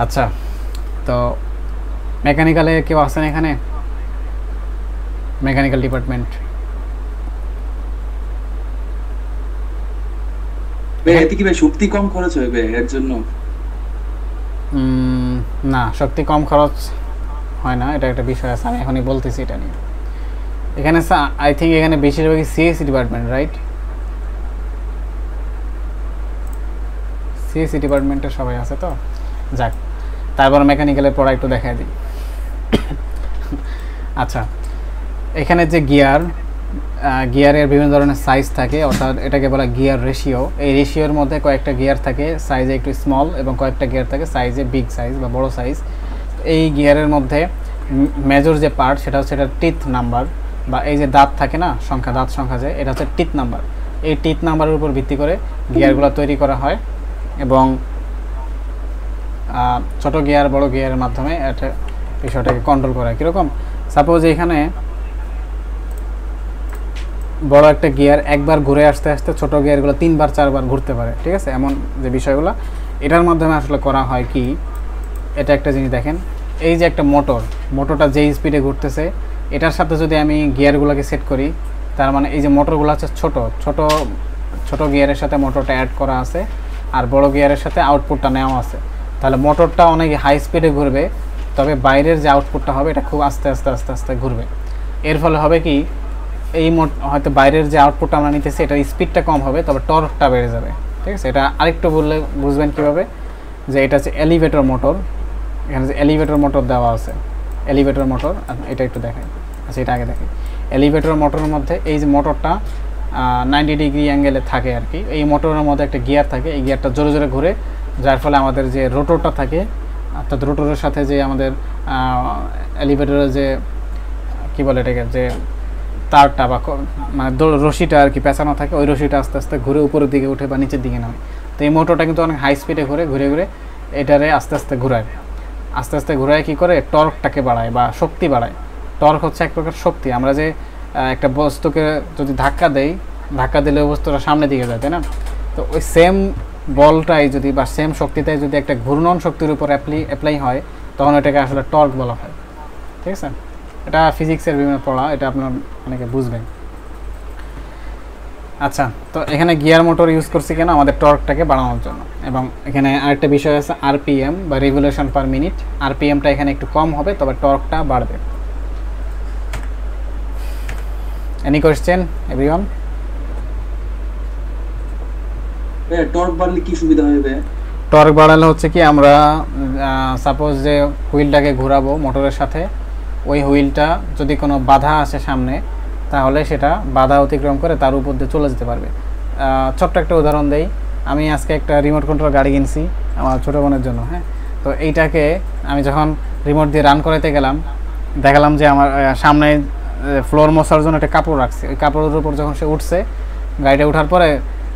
[SPEAKER 1] আচ্ছা, তো মেকানিক্যালে কেউ আছেন এখানে? Mechanical department?
[SPEAKER 2] এতে কি ভাই শক্তি কম খরচ হবে এর জন্য?
[SPEAKER 1] না, শক্তি কম খরচ হয় না, এটা একটা বিষয় আছে, আমি এখনই বলতেছি এটা নিয়ে। এখানে আই থিঙ্ক এখানে বেশিরভাগই সিএসসি ডিপার্টমেন্ট, রাইট? সিএসসি ডিপার্টমেন্টের সবাই আছে তো? যাক, তারপর মেকানিক্যালের পড়া একটু দেখাই দিই। আচ্ছা, এখানে যে গিয়ারের বিভিন্ন ধরনের সাইজ থাকে, অর্থাৎ এটাকে বলা গিয়ার রেশিও। এই রেশিওর মধ্যে কয়েকটা গিয়ার থাকে সাইজে একটু স্মল, এবং কয়েকটা গিয়ার থাকে সাইজে বিগ সাইজ বা বড় সাইজ। এই গিয়ারের মধ্যে মেজর যে পার্ট সেটা হচ্ছে এটা টিথ নাম্বার, বা এই যে দাঁত থাকে না, দাঁত সংখ্যা, যে এটা হচ্ছে টিথ নাম্বার। এই টিথ নাম্বারের উপর ভিত্তি করে গিয়ারগুলো তৈরি করা হয়, এবং ছোট গিয়ার বড় গিয়ারের মাধ্যমে এটা বিষয়টাকে কন্ট্রোল করা হয়। কীরকম? সাপোজ এখানে বড় একটা গিয়ার একবার ঘুরে আসতে আসতে ছোট গিয়ারগুলো 3বার 4বার ঘুরতে পারে, ঠিক আছে? এমন যে বিষয়গুলো এটার মাধ্যমে আসলে করা হয় কি, এটা একটা জিনিস দেখেন, এই যে একটা মোটরটা যেই স্পিডে ঘুরতেছে, এটার সাথে যদি আমি গিয়ারগুলোকে সেট করি, তার মানে এই যে মোটরগুলো আছে ছোট গিয়ারের সাথে মোটরটা অ্যাড করা আছে, আর বড় গিয়ারের সাথে আউটপুটটা নেওয়া আছে। তাহলে মোটরটা অনেক হাই স্পিডে ঘুরবে, তবে বাইরের যে আউটপুটটা হবে এটা খুব আস্তে আস্তে আস্তে আস্তে ঘুরবে। এর ফলে হবে কি, এই হয়তো বাইরের যে আউটপুটটা আমরা নিতেছি এটার স্পিডটা কম হবে, তবে টর্কটা বেড়ে যাবে, ঠিক আছে? এটা আরেকটু বললে বুঝবেন কীভাবে, যে এটা হচ্ছে এলিভেটর মোটর। এখানে যে এলিভেটর মোটর দেওয়া আছে, এলিভেটর মোটর, এটা একটু দেখাই। আচ্ছা, এটা আগে দেখি। এলিভেটর মোটরের মধ্যে এই যে মোটরটা 90 ডিগ্রি অ্যাঙ্গেলে থাকে আর কি। এই মোটরের মধ্যে একটা গিয়ার থাকে, এই গিয়ারটা জোরে জোরে ঘুরে, যার ফলে আমাদের যে রোটরটা থাকে, অর্থাৎ রোটরের সাথে যে আমাদের এলিভেটরের যে কী বলে এটাকে, যে তারটা বা মানে রশিটা আর কি পেঁচানো থাকে, ওই রশিটা আস্তে আস্তে ঘুরে উপরের দিকে উঠে বা নিচের দিকে নামে। তো এই মোটরটা কিন্তু অনেক হাই স্পিডে ঘুরে এটারে আস্তে আস্তে ঘুরায় কী করে, টর্কটাকে বাড়ায় বা শক্তি বাড়ায়। টর্ক হচ্ছে এক প্রকার শক্তি। আমরা যে একটা বস্তুকে যদি ধাক্কা দিলে ওই বস্তুটা সামনের দিকে যায়, তাই না? তো ওই সেম বলটাই যদি বা সেম শক্তিটাই যদি একটা ঘূর্ণন শক্তির উপর অ্যাপ্লাই হয়, তখন এটাকে আসলে টর্ক বলা হয়, ঠিক আছে? এটা ফিজিক্সের বিভিন্ন পড়া, এটা আপনার অনেকে বুঝবেন। আচ্ছা, তো এখানে গিয়ার মোটর ইউজ করছি কেন? আমাদের টর্কটাকে বাড়ানোর জন্য। এবং এখানে আরেকটা বিষয় আছে আরপিএম বা রিভলিউশন পার মিনিট। আরপিএমটা এখানে একটু কম হবে, তবে টর্কটা বাড়বে। Any question everyone?
[SPEAKER 2] টর্ক বাড়লে কি সুবিধা হবে?
[SPEAKER 1] টর্ক বাড়ালে হচ্ছে কি আমরা সাপোজ যে হুইলটাকে ঘোরাবো মোটরের সাথে, ওই হুইলটা যদি কোনো বাধা আসে সামনে, তাহলে সেটা বাধা অতিক্রম করে তার উপর দিয়ে চলে যেতে পারবে। ছোট্ট একটা উদাহরণ দেই, আমি আজকে একটা রিমোট কন্ট্রোল গাড়ি কিনছি আমার ছোটো বোনের জন্য। হ্যাঁ, তো এইটাকে আমি যখন রিমোট দিয়ে রান করাতে গেলাম, দেখালাম যে আমার সামনে ফ্লোর মোছার জন্য একটা কাপড় রাখছে, ওই কাপড়ের উপর যখন সে উঠছে, গাড়িটা ওঠার পরে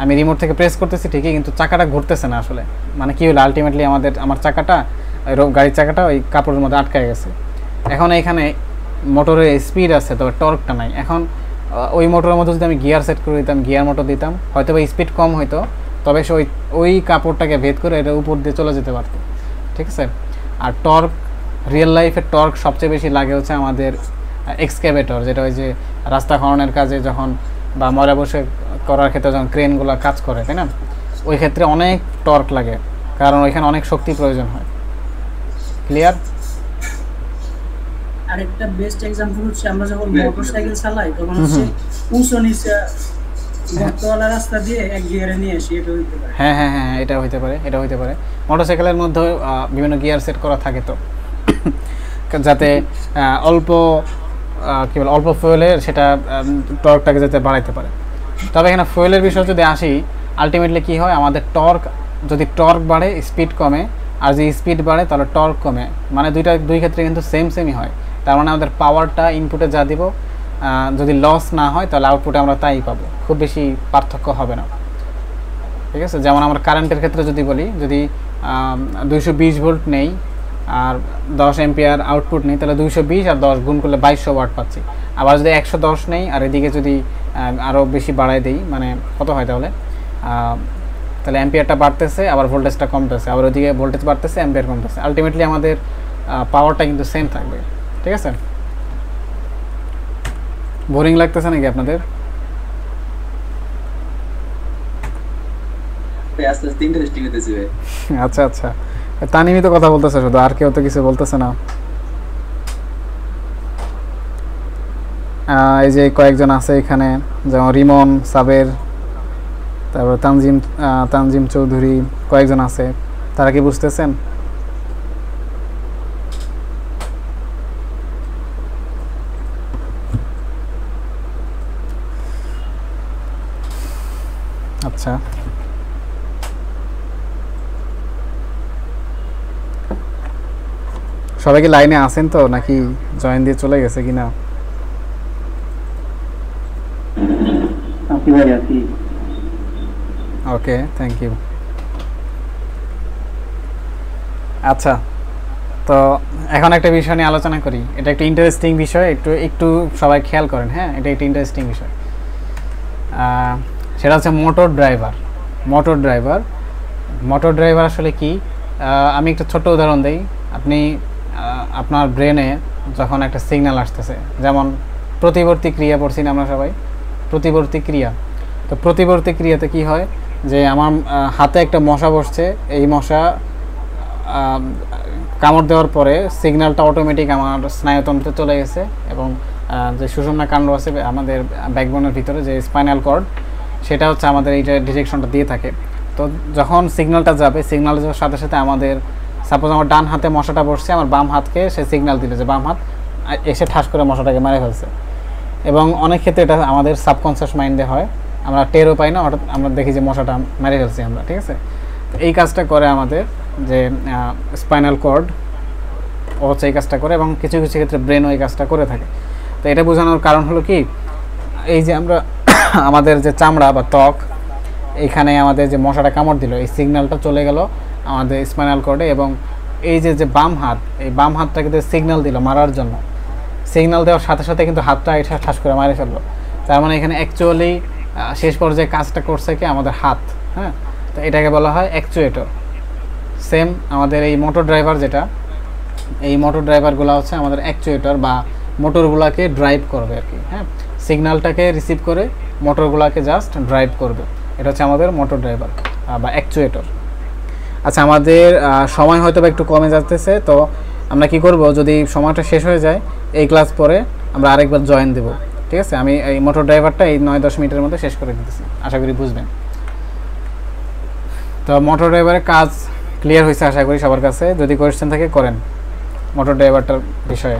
[SPEAKER 1] আমি রিমোট থেকে প্রেস করতেছি ঠিকই, কিন্তু চাকাটা ঘুরতেছে না আসলে। মানে কী হলো, আলটিমেটলি আমার চাকাটা, গাড়ির চাকাটা ওই কাপড়ের মধ্যে আটকায় গেছে। এখন এইখানে মোটরের স্পিড আছে, তবে টর্কটা নাই। এখন ওই মোটরের মধ্যে যদি আমি গিয়ার সেট করে দিতাম, গিয়ার মোটর দিতাম, হয়তো বা স্পিড কম হইতো, তবে সে ওই কাপড়টাকে ভেদ করে এটা উপর দিয়ে চলে যেতে পারতো। ঠিক আছে। আর টর্ক, রিয়েল লাইফের টর্ক সবচেয়ে বেশি লাগে হচ্ছে আমাদের এক্সক্যাভেটর, যেটা ওই যে রাস্তা খননের কাজে যখন বা ময়লা বসে করার ক্ষেত্রে যখন ক্রেনগুলো কাজ করে, তাই না, ওই ক্ষেত্রে অনেক টর্ক লাগে, কারণ ওইখানে অনেক শক্তি প্রয়োজন হয়। ক্লিয়ার?
[SPEAKER 4] আরেকটা বেস্ট এক্সাম্পল হচ্ছে আমরা যখন মোটরসাইকেল চালাই তখন হচ্ছে উঁচু নিচে গর্তওয়ালা রাস্তা দিয়ে এক গিয়ারে নিয়ে আসি, এটা হইতে পারে।
[SPEAKER 1] হ্যাঁ হ্যাঁ হ্যাঁ, এটা হইতে পারে, এটা হইতে পারে। মোটরসাইকেলের মধ্যে বিভিন্ন গিয়ার সেট করা থাকে, তো যাতে অল্প কী বলে অল্প ফুয়েলের সেটা টর্কটাকে যাতে বাড়াইতে পারে। তবে এখানে ফুয়েলের বিষয় যদি আসি, আলটিমেটলি কী হয়, আমাদের যদি টর্ক বাড়ে স্পিড কমে, আর যদি স্পিড বাড়ে তাহলে টর্ক কমে, মানে দুই ক্ষেত্রে কিন্তু সেমই হয়। তার মানে আমাদের পাওয়ারটা ইনপুটে যা দিব, যদি লস না হয় তাহলে আউটপুটে আমরা তাই পাবো, খুব বেশি পার্থক্য হবে না। ঠিক আছে। যেমন আমরা কারেন্টের ক্ষেত্রে যদি বলি, যদি 220 ভোল্ট নেই আর 10 এম্পিয়ার আউটপুট নেই, তাহলে 220 আর 10 গুণ করলে 2200 ওয়াট পাচ্ছি। আবার যদি 110 নেই আর এদিকে যদি আরও বেশি বাড়ায় দিই, মানে কত হয় তাহলে অ্যাম্পিয়ারটা বাড়তেছে, আবার ভোল্টেজটা কমতেছে, আবার ওইদিকে ভোল্টেজ বাড়তেছে, অ্যাম্পিয়ার কমতেছে, আলটিমেটলি আমাদের পাওয়ারটা কিন্তু সেম থাকবে। ঠিক আছে। বোরিং লাগতেছে নাকি আপনাদের?
[SPEAKER 2] আস্তে আস্তে ইন্টারেস্টিং হতেছে।
[SPEAKER 1] আচ্ছা আচ্ছা, তানিমি তো কথা বলতেছে শুধু, আর কেউ তো কিছু বলতেছে না। এই যে কয়েকজন আছে এখানে, যেমন রিমন, সাবের, তারপর তানজিম চৌধুরী, কয়েকজন আছে। তারা কি বুঝতেছেন? আচ্ছা, সবাই কি লাইনে আছেন তো, নাকি জয়েন দিয়ে চলে গেছে কিনা? ওকে, থ্যাংক ইউ। আচ্ছা, তো এখন একটা বিষয় নিয়ে আলোচনা করি। এটা একটা ইন্টারেস্টিং বিষয়, একটু সবাই খেয়াল করেন। হ্যাঁ, এটা একটা ইন্টারেস্টিং বিষয়। সেটা হচ্ছে মোটর ড্রাইভার আসলে কি? আমি একটা ছোট্ট উদাহরণ দিই। আপনার ব্রেনে যখন একটা সিগন্যাল আসতেছে, যেমন প্রতিবর্তী ক্রিয়া পড়ছি না আমরা সবাই, প্রতিবর্তী ক্রিয়া। তো প্রতিবর্তী ক্রিয়াতে কি হয়, যে আমার হাতে একটা মশা বসছে, এই মশা কামড় দেওয়ার পরে সিগন্যালটা অটোমেটিক আমার স্নায়ুতন্ত্রে চলে গেছে, এবং যে সুষুম্না কাণ্ড আছে আমাদের ব্যাকবোনের ভিতরে, যে স্পাইনাল কর্ড, সেটা হচ্ছে আমাদের এইটা ডিটেকশনটা দিয়ে থাকে। তো যখন সিগন্যালটা যাবে, সিগন্যাল যাওয়ার সাথে সাথে আমাদের, সাপোজ আমার ডান হাতে মশাটা বসছে, আমার বাম হাতকে সে সিগন্যাল দিল যে বাম হাত এসে ঠাস করে মশাটাকে মেরে ফেলছে। এবং অনেক ক্ষেত্রে এটা আমাদের সাবকনসিয়াস মাইন্ডে হয়, আমরা টেরও পাই না, হঠাৎ আমরা দেখি যে মশাটা মেরে ফেলছি আমরা। ঠিক আছে। তো এই কাজটা করে আমাদের যে স্পাইনাল কর্ড, ও হচ্ছে এই কাজটা করে, এবং কিছু কিছু ক্ষেত্রে ব্রেনও এই কাজটা করে থাকে। তো এটা বোঝানোর কারণ হলো কি, এই যে আমরা আমাদের যে চামড়া বা ত্বক, এইখানে আমাদের যে মশাটা কামড় দিল, এই সিগন্যালটা চলে গেল আমাদের স্পাইনাল কর্ডে, এবং এই যে বাম হাত, এই বাম হাতটা কিন্তু সিগন্যাল দিল মারার জন্য, সিগন্যাল দেওয়ার সাথে সাথে কিন্তু হাতটা এটা ঠাস করে মারে ফেললো। তার মানে এখানে অ্যাকচুয়ালি শেষ পর্যায়ে কাজটা করছে কি আমাদের হাত। হ্যাঁ, তো এটাকে বলা হয় অ্যাকচুয়েটর। সেম আমাদের এই মোটর ড্রাইভার, যেটা এই মোটর ড্রাইভারগুলো হচ্ছে আমাদের অ্যাকচুয়েটর, বা মোটরগুলোকে ড্রাইভ করবে আর কি। হ্যাঁ, সিগন্যালটাকে রিসিভ করে মোটরগুলোকে জাস্ট ড্রাইভ করবে, এটা হচ্ছে আমাদের মোটর ড্রাইভার বা অ্যাকচুয়েটর। আচ্ছা, আমাদের সময় হয়তো বা একটু কমে যাচ্ছে, তো আমরা কি করব, যদি সময়টা শেষ হয়ে যায় এই ক্লাস পরে আমরা আরেকবার জয়েন দেব। ঠিক আছে। আমি এই মোটর ড্রাইভারটা এই 9-10 মিনিটের মধ্যে শেষ করে দিতেছি, আশা করি বুঝবেন। তো মোটর ড্রাইভারের কাজ ক্লিয়ার হয়েছে আশা করি সবার কাছে। যদি কোয়েশ্চেন থাকে করেন মোটর ড্রাইভারটার বিষয়ে।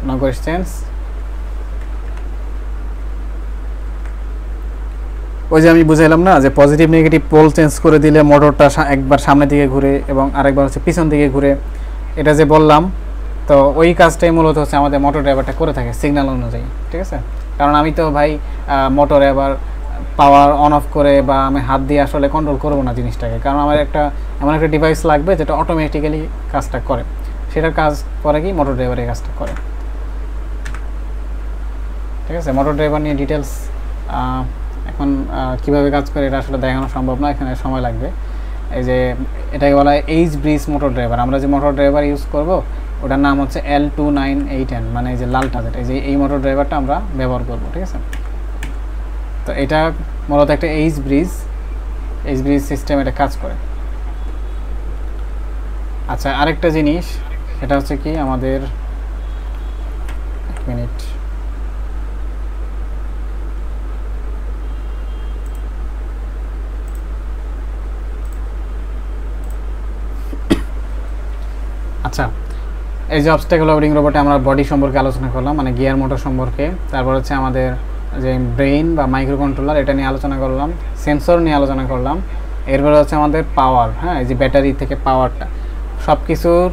[SPEAKER 1] No questions? ওই যে আমি বুঝাইলাম না যে পজিটিভ নেগেটিভ পোল চেঞ্জ করে দিলে মোটরটা একবার সামনের দিকে ঘুরে এবং আরেকবার হচ্ছে পিছন দিকে ঘুরে, এটা যে বললাম। তো ওই কাজটাই মূলত হচ্ছে আমাদের মোটর ড্রাইভারটা করে থাকে সিগন্যাল অনুযায়ী, ঠিক আছে? কারণ আমি তো ভাই মোটরে আবার পাওয়ার অন অফ করে বা আমি হাত দিয়ে আসলে কন্ট্রোল করবো না জিনিসটাকে, কারণ আমার এমন একটা ডিভাইস লাগবে যেটা অটোমেটিক্যালি কাজটা করে। সেটার কাজ করে কি মোটর ড্রাইভার এই কাজটা করে, ঠিক আছে? মোটর ড্রাইভার নিয়ে ডিটেলস এখন কীভাবে কাজ করে এটা আসলে দেখানো সম্ভব না, এখানে সময় লাগবে। এই যে এটাকে বলা হয় এইচ ব্রিজ মোটর ড্রাইভার। আমরা যে মোটর ড্রাইভার ইউজ করব ওটার নাম হচ্ছে L2980, মানে এই যে লালটা যেটা, এই মোটর ড্রাইভারটা আমরা ব্যবহার করব, ঠিক আছে? তো এটা মূলত একটা এইচ ব্রিজ সিস্টেম এটা কাজ করে। আচ্ছা, আরেকটা জিনিস সেটা হচ্ছে কি আমাদের, এক মিনিট, আচ্ছা এই যে অবস্ট্যাকল অ্যাভয়েডিং রোবটে আমরা বডি সম্পর্কে আলোচনা করলাম, মানে গিয়ার মোটর সম্পর্কে। তারপর হচ্ছে আমাদের যে ব্রেইন বা মাইক্রো কন্ট্রোলার এটা নিয়ে আলোচনা করলাম, সেন্সর নিয়ে আলোচনা করলাম। এরপরে হচ্ছে আমাদের পাওয়ার, হ্যাঁ, এই যে ব্যাটারি থেকে পাওয়ারটা, সব কিছুর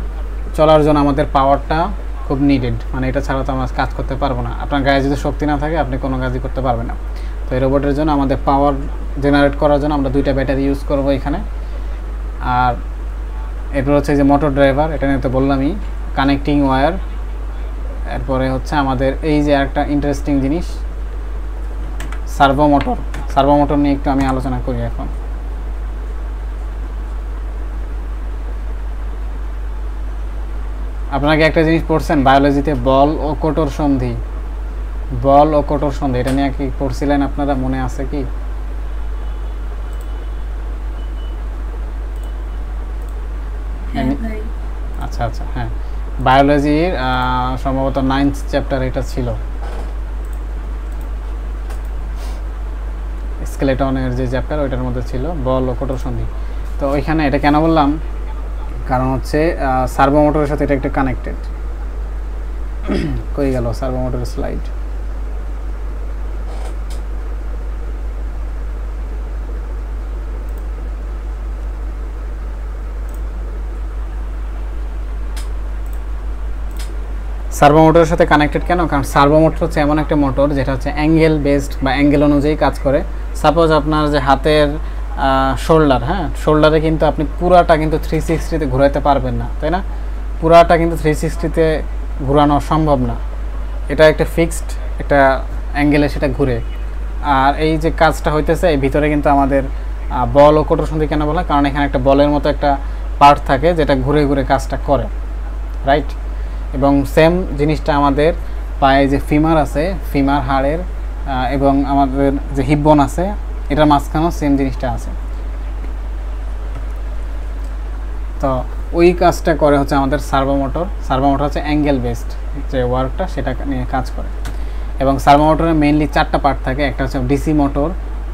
[SPEAKER 1] চলার জন্য আমাদের পাওয়ারটা খুব নিডেড, মানে এটা ছাড়া তো আমরা কাজ করতে পারবো না। আপনার গায়ে যদি শক্তি না থাকে আপনি কোনো কাজই করতে পারবেন না। তো এই রোবটের জন্য আমাদের পাওয়ার জেনারেট করার জন্য আমরা 2টা ব্যাটারি ইউজ করবো এখানে। আর এরপর হচ্ছে যে মোটর ড্রাইভার, এটা নিয়ে তো বললামই, কানেক্টিং ওয়্যার। এরপরে হচ্ছে আমাদের এই যে একটা ইন্টারেস্টিং জিনিস সার্ভো মোটর নিয়ে একটু আমি আলোচনা করি এখন। আপনাকে একটা জিনিস পড়ছেন বায়োলজিতে, বল ও কঠোর সন্ধি, এটা নিয়ে কি পড়ছিলেন আপনারা, মনে আছে কি? আচ্ছা আচ্ছা, হ্যাঁ, বায়োলজির সম্ভবত 9th চ্যাপ্টার এটা ছিল, স্কেলেটনের যে চ্যাপ্টার ওইটার মধ্যে ছিল বল ও কঠোর সন্ধি। তো ওইখানে এটা কেন বললাম, কারণ হচ্ছে সার্ভো মোটরের সাথে এটা একটা কানেক্টেড। কই গেল সার্ভো মোটরের স্লাইড? সার্ভো মোটরের সাথে কানেক্টেড কেন? কারণ সার্ভো মোটর হচ্ছে এমন একটা মোটর যেটা হচ্ছে অ্যাঙ্গেল বেসড বা অ্যাঙ্গেল অনুযায়ী কাজ করে। সাপোজ আপনার যে হাতের শোল্ডার, হ্যাঁ, শোল্ডারে কিন্তু আপনি পুরাটা কিন্তু 360-তে ঘোরাতে পারবেন না, তাই না? পুরাটা কিন্তু 360-তে ঘোরানো সম্ভব না, এটা একটা ফিক্সড একটা অ্যাঙ্গেলে সেটা ঘুরে। আর এই যে কাজটা হইতেছে এই ভিতরে কিন্তু আমাদের বল ও কঠোর সন্ধি কেন বলা, কারণ এখানে একটা বলের মতো একটা পার্ট থাকে যেটা ঘুরে ঘুরে কাজটা করে, রাইট? এবং সেম জিনিসটা আমাদের পায়ে যে ফিমার আছে, ফিমার হাড়ের এবং আমাদের যে হিপবোন আছে, এটার মাঝখানেও সেম জিনিসটা আছে। তো ওই কাজটা করে হচ্ছে আমাদের সার্ভো মোটর হচ্ছে অ্যাঙ্গেল বেসড যে ওয়ার্কটা সেটা নিয়ে কাজ করে। এবং সার্ভো মোটরের মেইনলি 4টা পার্ট থাকে, একটা হচ্ছে ডিসি মোটর,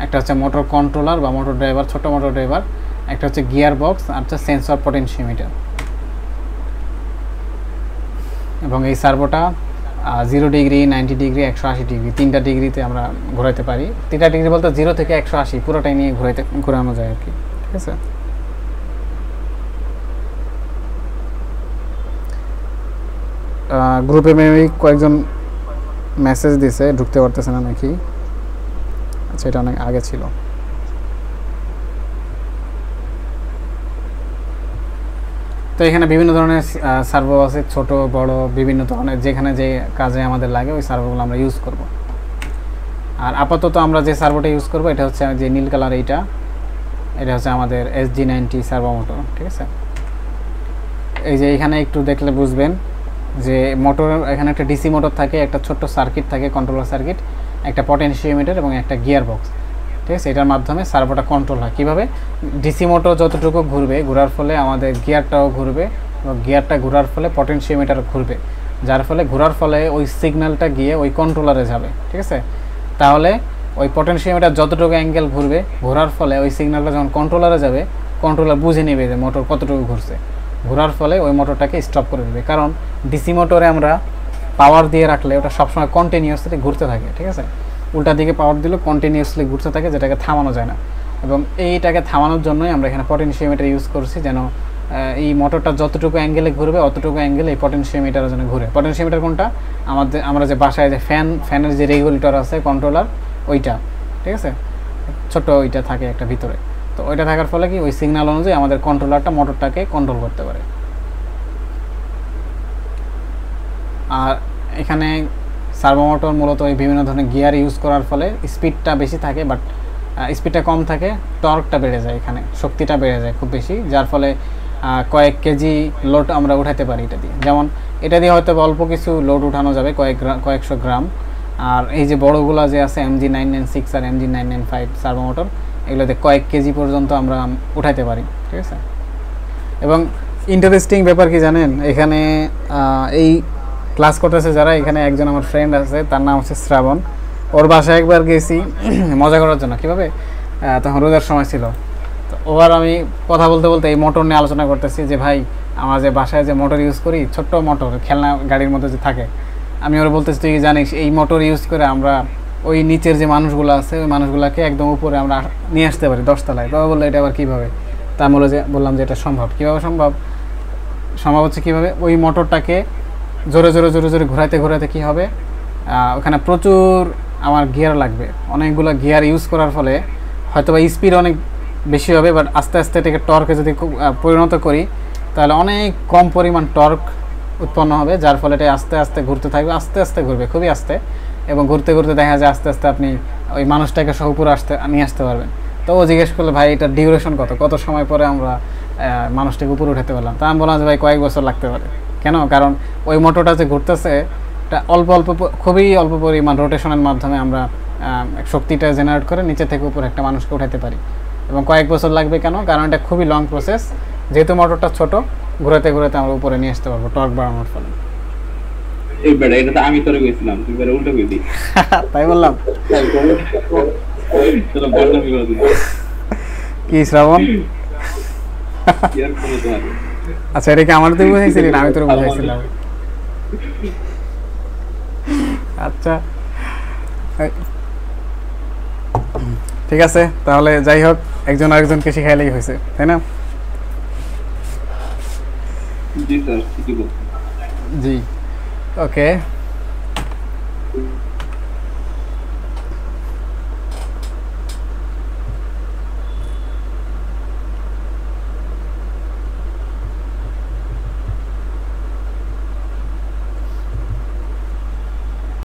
[SPEAKER 1] একটা হচ্ছে মোটর কন্ট্রোলার বা মোটর ড্রাইভার, ছোট মোটর ড্রাইভার, একটা হচ্ছে গিয়ার বক্স, আর হচ্ছে সেন্সর পটেনশিওমিটার। এবং এই সার্ভোটা 0 ডিগ্রি, 90 ডিগ্রি, 180 ডিগ্রি, 3টা ডিগ্রিতে আমরা ঘোরাতে পারি। 3টা ডিগ্রি বলতে 0 থেকে 180 পুরোটাই নিয়ে ঘোরানো যায় আর কি, ঠিক আছে? গ্রুপে মেবি কয়েকজন মেসেজ দিছে, ঢুকতে পারতেছে না নাকি? আচ্ছা, এটা অনেক আগে ছিল। তো এখানে বিভিন্ন ধরনের সার্ভো আছে, ছোট বড় বিভিন্ন ধরনের, যেখানে যে কাজে আমাদের লাগে ওই সার্ভোগুলো আমরা ইউজ করব। আর আপাতত আমরা যে সার্ভোটা ইউজ করব এটা হচ্ছে যে নীল কালার, এটা হচ্ছে আমাদের SG90 সার্ভো মোটর, ঠিক আছে? এই যে এখানে একটু দেখলে বুঝবেন যে মোটর, এখানে একটা ডিসি মোটর থাকে, একটা ছোট্ট সার্কিট থাকে, কন্ট্রোলার সার্কিট, একটা পটেনশিওমিটার এবং একটা গিয়ার বক্স, ঠিক আছে? এটার মাধ্যমে সার্ভোটা কন্ট্রোল হয়। কীভাবে? ডিসি মোটর যতটুকু ঘুরবে, ঘোরার ফলে আমাদের গিয়ারটাও ঘুরবে, এবং গিয়ারটা ঘোরার ফলে পটেনশিওমিটার ঘুরবে, যার ফলে ঘোরার ফলে ওই সিগন্যালটা গিয়ে ওই কন্ট্রোলারে যাবে, ঠিক আছে? তাহলে ওই পটেনশিওমিটার যতটুকু অ্যাঙ্গেল ঘুরবে, ঘোরার ফলে ওই সিগন্যালটা যখন কন্ট্রোলারে যাবে, কন্ট্রোলার বুঝে নেবে যে মোটর কতটুকু ঘুরছে। ঘোরার ফলে ওই মোটরটাকে স্টপ করে দেবে। কারণ ডিসি মোটরে আমরা পাওয়ার দিয়ে রাখলে ওটা সবসময় কন্টিনিউয়াসলি ঘুরতে থাকে, ঠিক আছে? উল্টা দিকে পাওয়ার দিলে কন্টিনিউয়াসলি ঘুরতে থাকে, যেটাকে থামানো যায় না। এবং এইটাকে থামানোর জন্যই আমরা এখানে পটেনশিওমিটার ইউজ করছি, যেন এই মোটরটা যতটুকু অ্যাঙ্গেলে ঘুরবে অতটুকু অ্যাঙ্গেলে এই পটেনশিওমিটারের জন্য ঘুরে। পটেনশিওমিটার কোনটা? আমরা যে বাসায় যে ফ্যানের যে রেগুলেটর আছে, কন্ট্রোলার, ওইটা, ঠিক আছে? ছোট ওইটা থাকে একটা ভিতরে। তো ওইটা থাকার ফলে কি ওই সিগন্যাল অনুযায়ী আমাদের কন্ট্রোলারটা মোটরটাকে কন্ট্রোল করতে পারে। আর এখানে সার্ভো মোটর মূলত ওই বিভিন্ন ধরনের গিয়ার ইউজ করার ফলে স্পিডটা বেশি থাকে, বাট স্পিডটা কম থাকে, টর্কটা বেড়ে যায়, এখানে শক্তিটা বেড়ে যায় খুব বেশি, যার ফলে কয়েক কেজি লোড আমরা উঠাতে পারি এটা দিয়ে। যেমন এটা দিয়ে হয়তো অল্প কিছু লোড উঠানো যাবে, কয়েকশো গ্রাম। আর এই যে বড়গুলা যে আছে MG996 আর MG995 সার্ভো মোটর, এগুলোতে কয়েক কেজি পর্যন্ত আমরা উঠাইতে পারি, ঠিক আছে? এবং ইন্টারেস্টিং ব্যাপার কি জানেন, এখানে এই ক্লাস করতেছে যারা, এখানে একজন আমার ফ্রেন্ড আছে, তার নাম হচ্ছে শ্রাবণ। ওর বাসায় একবার গেছি মজা করার জন্য। কীভাবে? তখন রোজার সময় ছিল। তো ওবার আমি কথা বলতে বলতে এই মোটর নিয়ে আলোচনা করতেছি যে ভাই, আমার যে বাসায় যে মোটর ইউজ করি, ছোট্ট মোটর, খেলনা গাড়ির মধ্যে যে থাকে, আমি ওরা বলতেছি তুই জানিস এই মোটর ইউজ করে আমরা ওই নিচের যে মানুষগুলো আছে, ওই মানুষগুলোকে একদম উপরে আমরা নিয়ে আসতে পারি 10 তলায়। তো বললো এটা আবার কীভাবে? তা আমি বললাম যে এটা সম্ভব। কীভাবে সম্ভব? সম্ভব হচ্ছে কীভাবে? ওই মোটরটাকে জোরে জোরে জোরে জোরে ঘোরাতে ঘোরাতে কী হবে, ওখানে প্রচুর আমার গিয়ার লাগবে। অনেকগুলো গিয়ার ইউজ করার ফলে হয়তো বা স্পিড অনেক বেশি হবে, বাট আস্তে আস্তে এটাকে টর্কে যদি পরিণত করি, তাহলে অনেক কম পরিমাণ টর্ক উৎপন্ন হবে, যার ফলে এটা আস্তে আস্তে ঘুরতে থাকবে, আস্তে আস্তে ঘুরবে, খুবই আস্তে। এবং ঘুরতে ঘুরতে দেখা যায় আস্তে আস্তে আপনি ওই মানুষটাকে সহ উপরে নিয়ে আসতে পারবেন। তো ও জিজ্ঞেস করলে ভাই এটার ডিউরেশন কত সময় পরে আমরা মানুষটাকে উপরে উঠাতে পারলাম? তা আমি বললাম যে ভাই কয়েক বছর লাগতে পারে। কেন? কারণ ওই মোটরটা যে ঘুরতেছে, এটা খুবই অল্প পরিমাণ রোটেশনের মাধ্যমে আমরা শক্তিটা জেনারেট করে নিচে থেকে উপরে একটা মানুষকে উঠাতে পারি। এবং কয়েক বছর লাগবে কেন? কারণ এটা খুবই লং প্রসেস। যেহেতু মোটরটা ছোট, ঘুরাতে ঘুরাতে আমরা উপরে নিয়ে আসতে পারবো টর্ক বাড়ানোর ফলে।
[SPEAKER 2] এই বেটা, এটা তো আমি তোরে কইছিলাম, তুই বেটা উল্টো কইলি।
[SPEAKER 1] তাই বললাম।
[SPEAKER 2] চলো বললাম
[SPEAKER 1] কি শ্রাবণ?
[SPEAKER 2] ইয়ার কোনো তো আর
[SPEAKER 1] আচ্ছা, এটা কি আমার তুই বুঝাইছিলি না আমি তোর বুঝাইছিলাম? আচ্ছা ঠিক আছে, তাহলে যাই হোক, একজন আরেকজনকে শিখাইলেই হয়েছে, তাই না?
[SPEAKER 2] জি স্যার, ঠিকই বলছেন।
[SPEAKER 1] জি, ওকে।